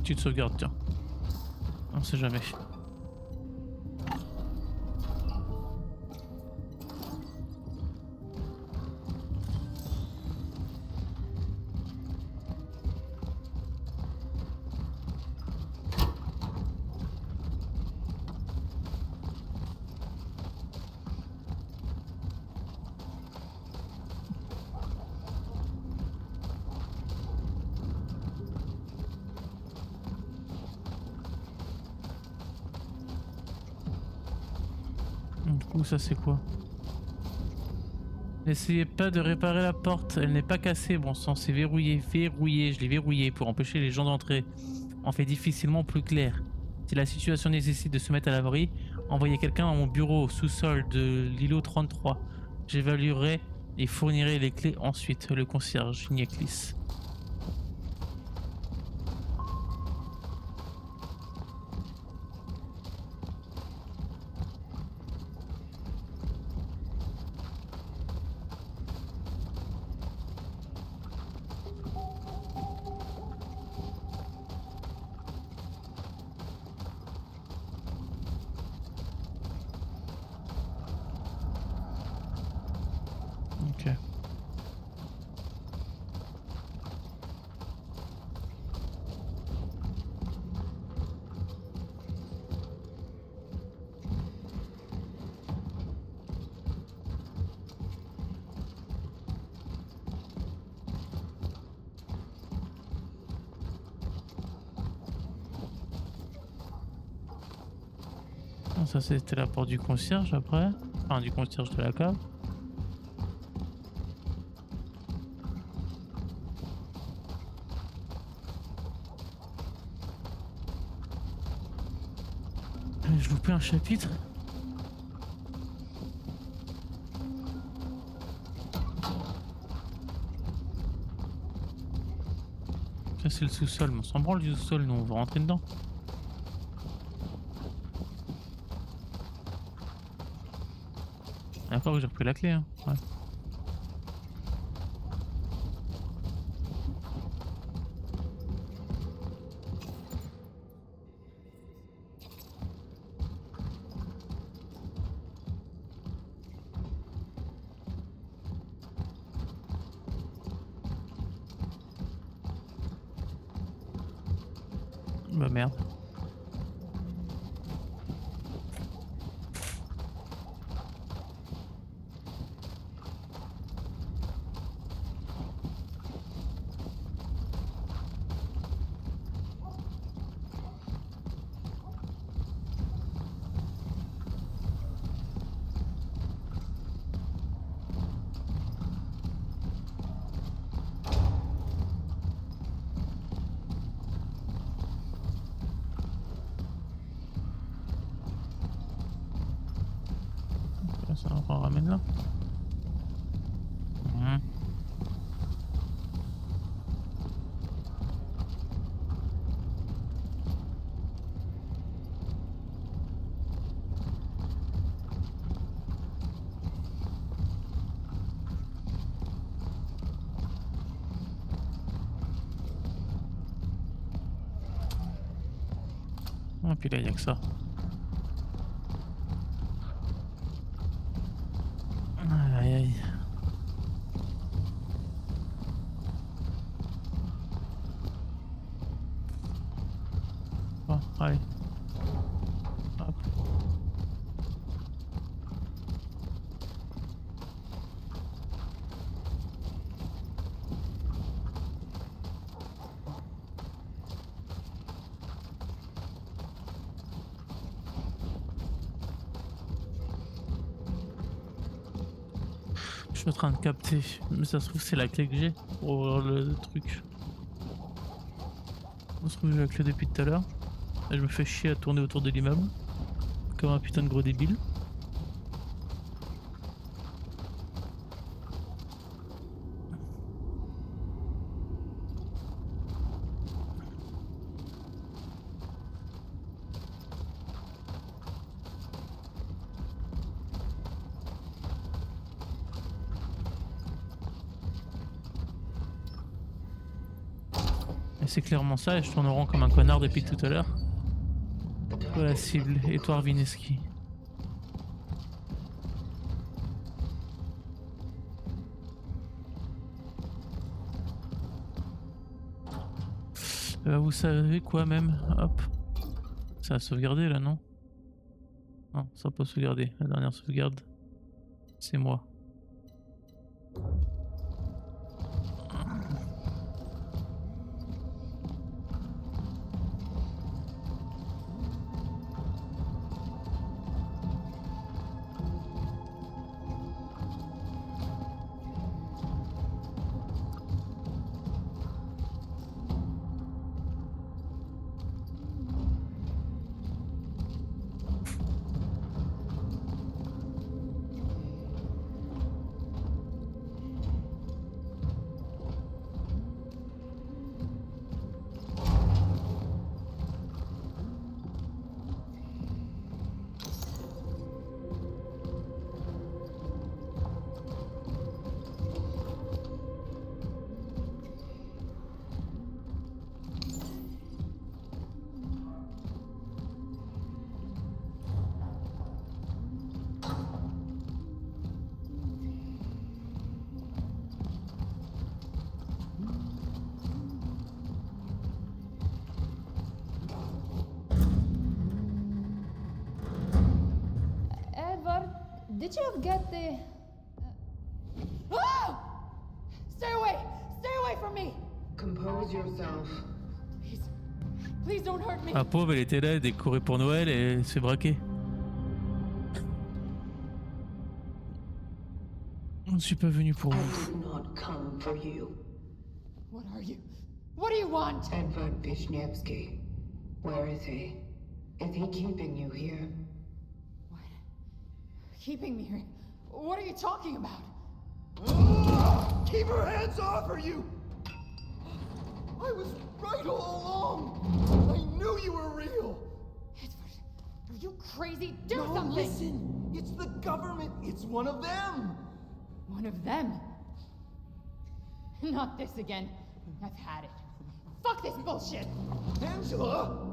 S1: Tu te sauvegardes, tiens. On sait jamais. Ou ça c'est quoi? N'essayez pas de réparer la porte, elle n'est pas cassée, bon sang, c'est verrouillé, verrouillé, je l'ai verrouillé pour empêcher les gens d'entrer. En fait difficilement plus clair. Si la situation nécessite de se mettre à l'abri, envoyez quelqu'un dans mon bureau au sous-sol de l'îlot 33. J'évaluerai et fournirai les clés ensuite. Le concierge Nieklis. Ok. Bon, ça c'était la porte du concierge après. Enfin du concierge de la cave. Je loupais un chapitre. Ça c'est le sous-sol, mais on s'en branle du sous-sol, nous on va rentrer dedans. D'accord, j'ai repris la clé. Hein. Ouais. Bah merde. Ça on ramène là. Et puis là il n'y a que ça. Aïe aïe. Bon, allez. Hop. Je suis en train de capter, mais ça se trouve c'est la clé que j'ai pour ouvrir le truc. Ça se trouve j'ai la clé depuis tout à l'heure. Et je me fais chier à tourner autour de l'immeuble. Comme un putain de gros débile. Et c'est clairement ça, et je tourne en rond comme un connard depuis tout à l'heure. Quoi la cible? Édouard Vineski. Vous savez quoi même? Hop. Ça a sauvegardé là, non? Non, ça n'a pas sauvegardé. La dernière sauvegarde, c'est moi.
S4: Did you get the... Oh! Stay away! Stay away from me!
S2: Compose yourself.
S4: Please. Please don't hurt me.
S1: La pauvre, elle était là, elle décorait pour Noël et elle se fait braquer. Je ne suis pas venu pour
S2: I
S1: vous.
S2: did not come for you.
S4: What are you? What do you want?
S2: Edvard Vishnevsky. Where is he? Is he keeping you here?
S4: What? Keeping me here? What are you talking about?
S5: Keep her hands off her, you! I was right all along! I knew you were real!
S4: Edward, are you crazy? Do
S5: No,
S4: something!
S5: listen! It's the government! It's one of them!
S4: One of them? Not this again. I've had it. Fuck this bullshit!
S5: Angela!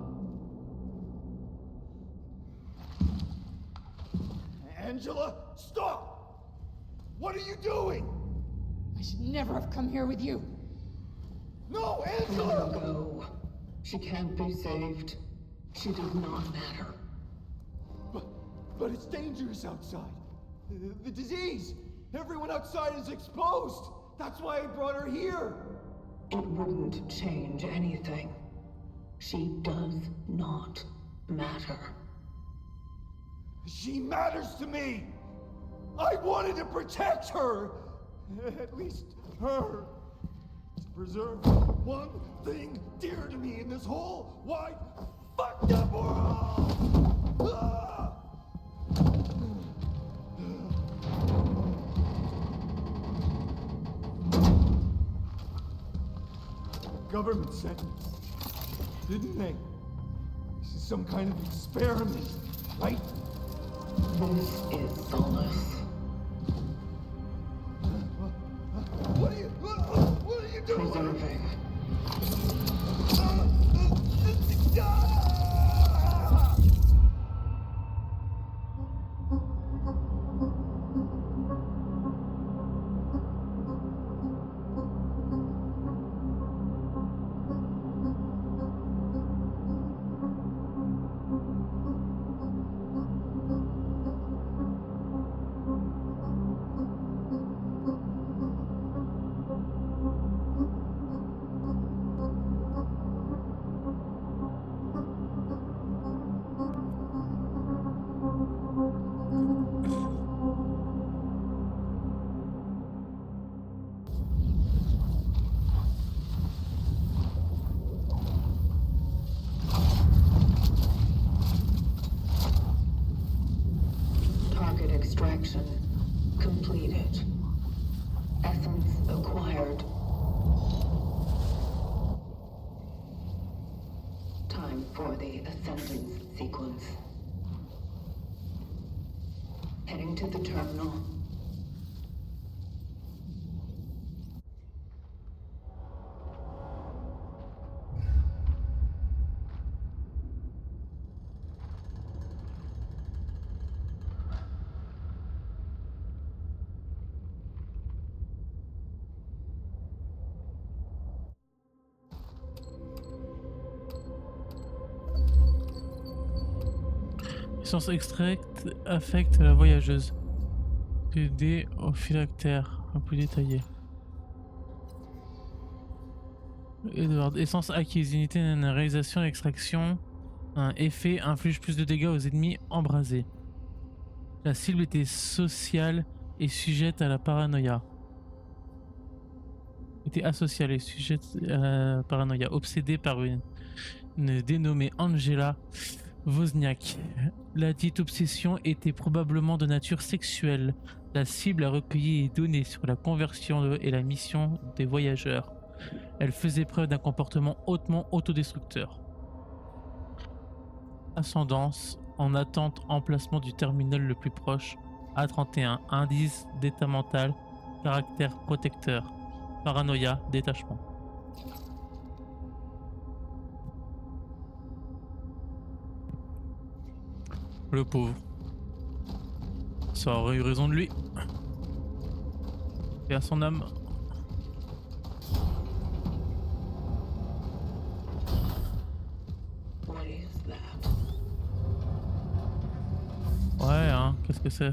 S5: Angela, stop! What are you doing?
S4: I should never have come here with you.
S5: No,
S2: Let her
S5: Angela!
S2: go. She can't be saved. She does not matter.
S5: But it's dangerous outside. The disease. Everyone outside is exposed. That's why I brought her here.
S2: It wouldn't change anything. She does not matter.
S5: She matters to me. I wanted to protect her. At least her. To preserve one thing dear to me in this whole wide fucked up world. Ah! Government sent me, didn't they? This is some kind of experiment, right?
S2: This is Solace.
S5: What are you doing?
S2: Preserving. Target extraction completed. Essence acquired. Time for the ascendance sequence. Heading to the terminal.
S1: L'essence extraite affecte la voyageuse. PD au phylactère, un peu détaillé. Edward, essence acquise, unité d'une réalisation et extraction. Un effet inflige plus de dégâts aux ennemis embrasés. La cible était sociale et sujette à la paranoïa. Était asociale et sujette à la paranoïa. Obsédée par une dénommée Angela Wozniak. La dite obsession était probablement de nature sexuelle. La cible a recueilli les données sur la conversion et la mission des voyageurs. Elle faisait preuve d'un comportement hautement autodestructeur. Ascendance, en attente, emplacement du terminal le plus proche. A31, indice d'état mental, caractère protecteur. Paranoïa, détachement. Le pauvre. Ça aurait eu raison de lui. Et à son âme.
S2: What is that?
S1: Ouais, hein, qu'est-ce que c'est?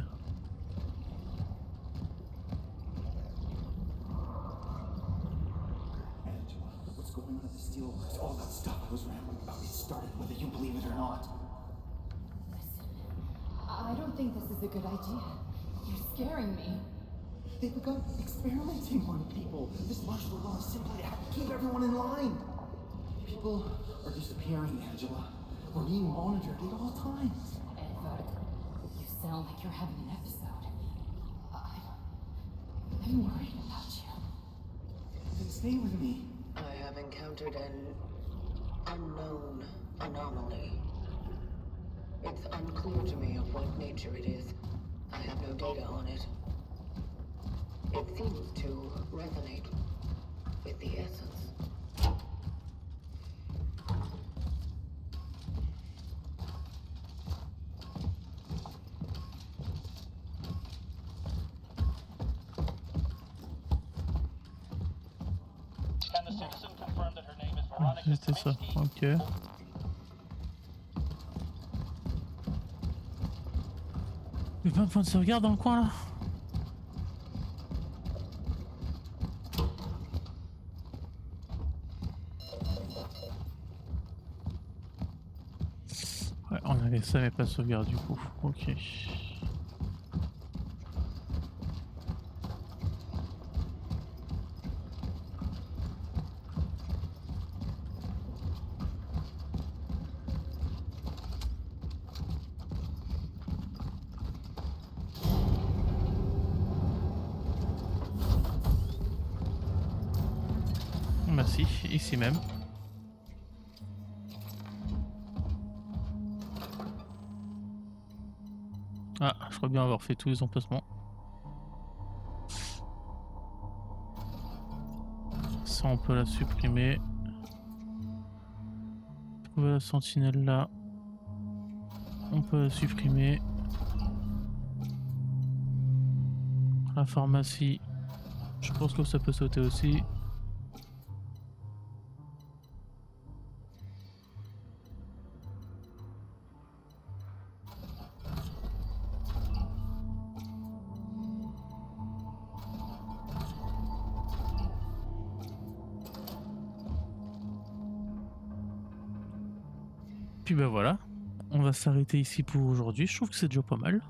S5: Lucille, all that stuff I was rambling about, it started whether you believe it or not.
S4: Listen, I don't think this is a good idea. You're scaring me.
S5: They've begun experimenting on people. This martial law is simply to keep everyone in line. People are disappearing, Angela. We're being monitored at all times.
S4: Edward, you sound like you're having an episode. I'm worried about you.
S5: Then stay with me.
S2: I have encountered an unknown anomaly. It's unclear to me of what nature it is. I have no data on it. It seems to resonate with the essence.
S6: Can the citizen confirm that her name is Veronica
S1: C'était ça,
S6: Saminsky?
S1: ok. Il y a pas un point de sauvegarde dans le coin là? Ouais, on avait ça mais pas de sauvegarde du coup, ok. Merci, ici même. Ah, je crois bien avoir fait tous les emplacements. Ça, on peut la supprimer. Trouver la sentinelle là. On peut la supprimer. La pharmacie. Je pense que ça peut sauter aussi. Puis ben voilà, on va s'arrêter ici pour aujourd'hui. Je trouve que c'est déjà pas mal.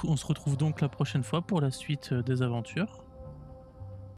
S1: On se retrouve donc la prochaine fois pour la suite des aventures.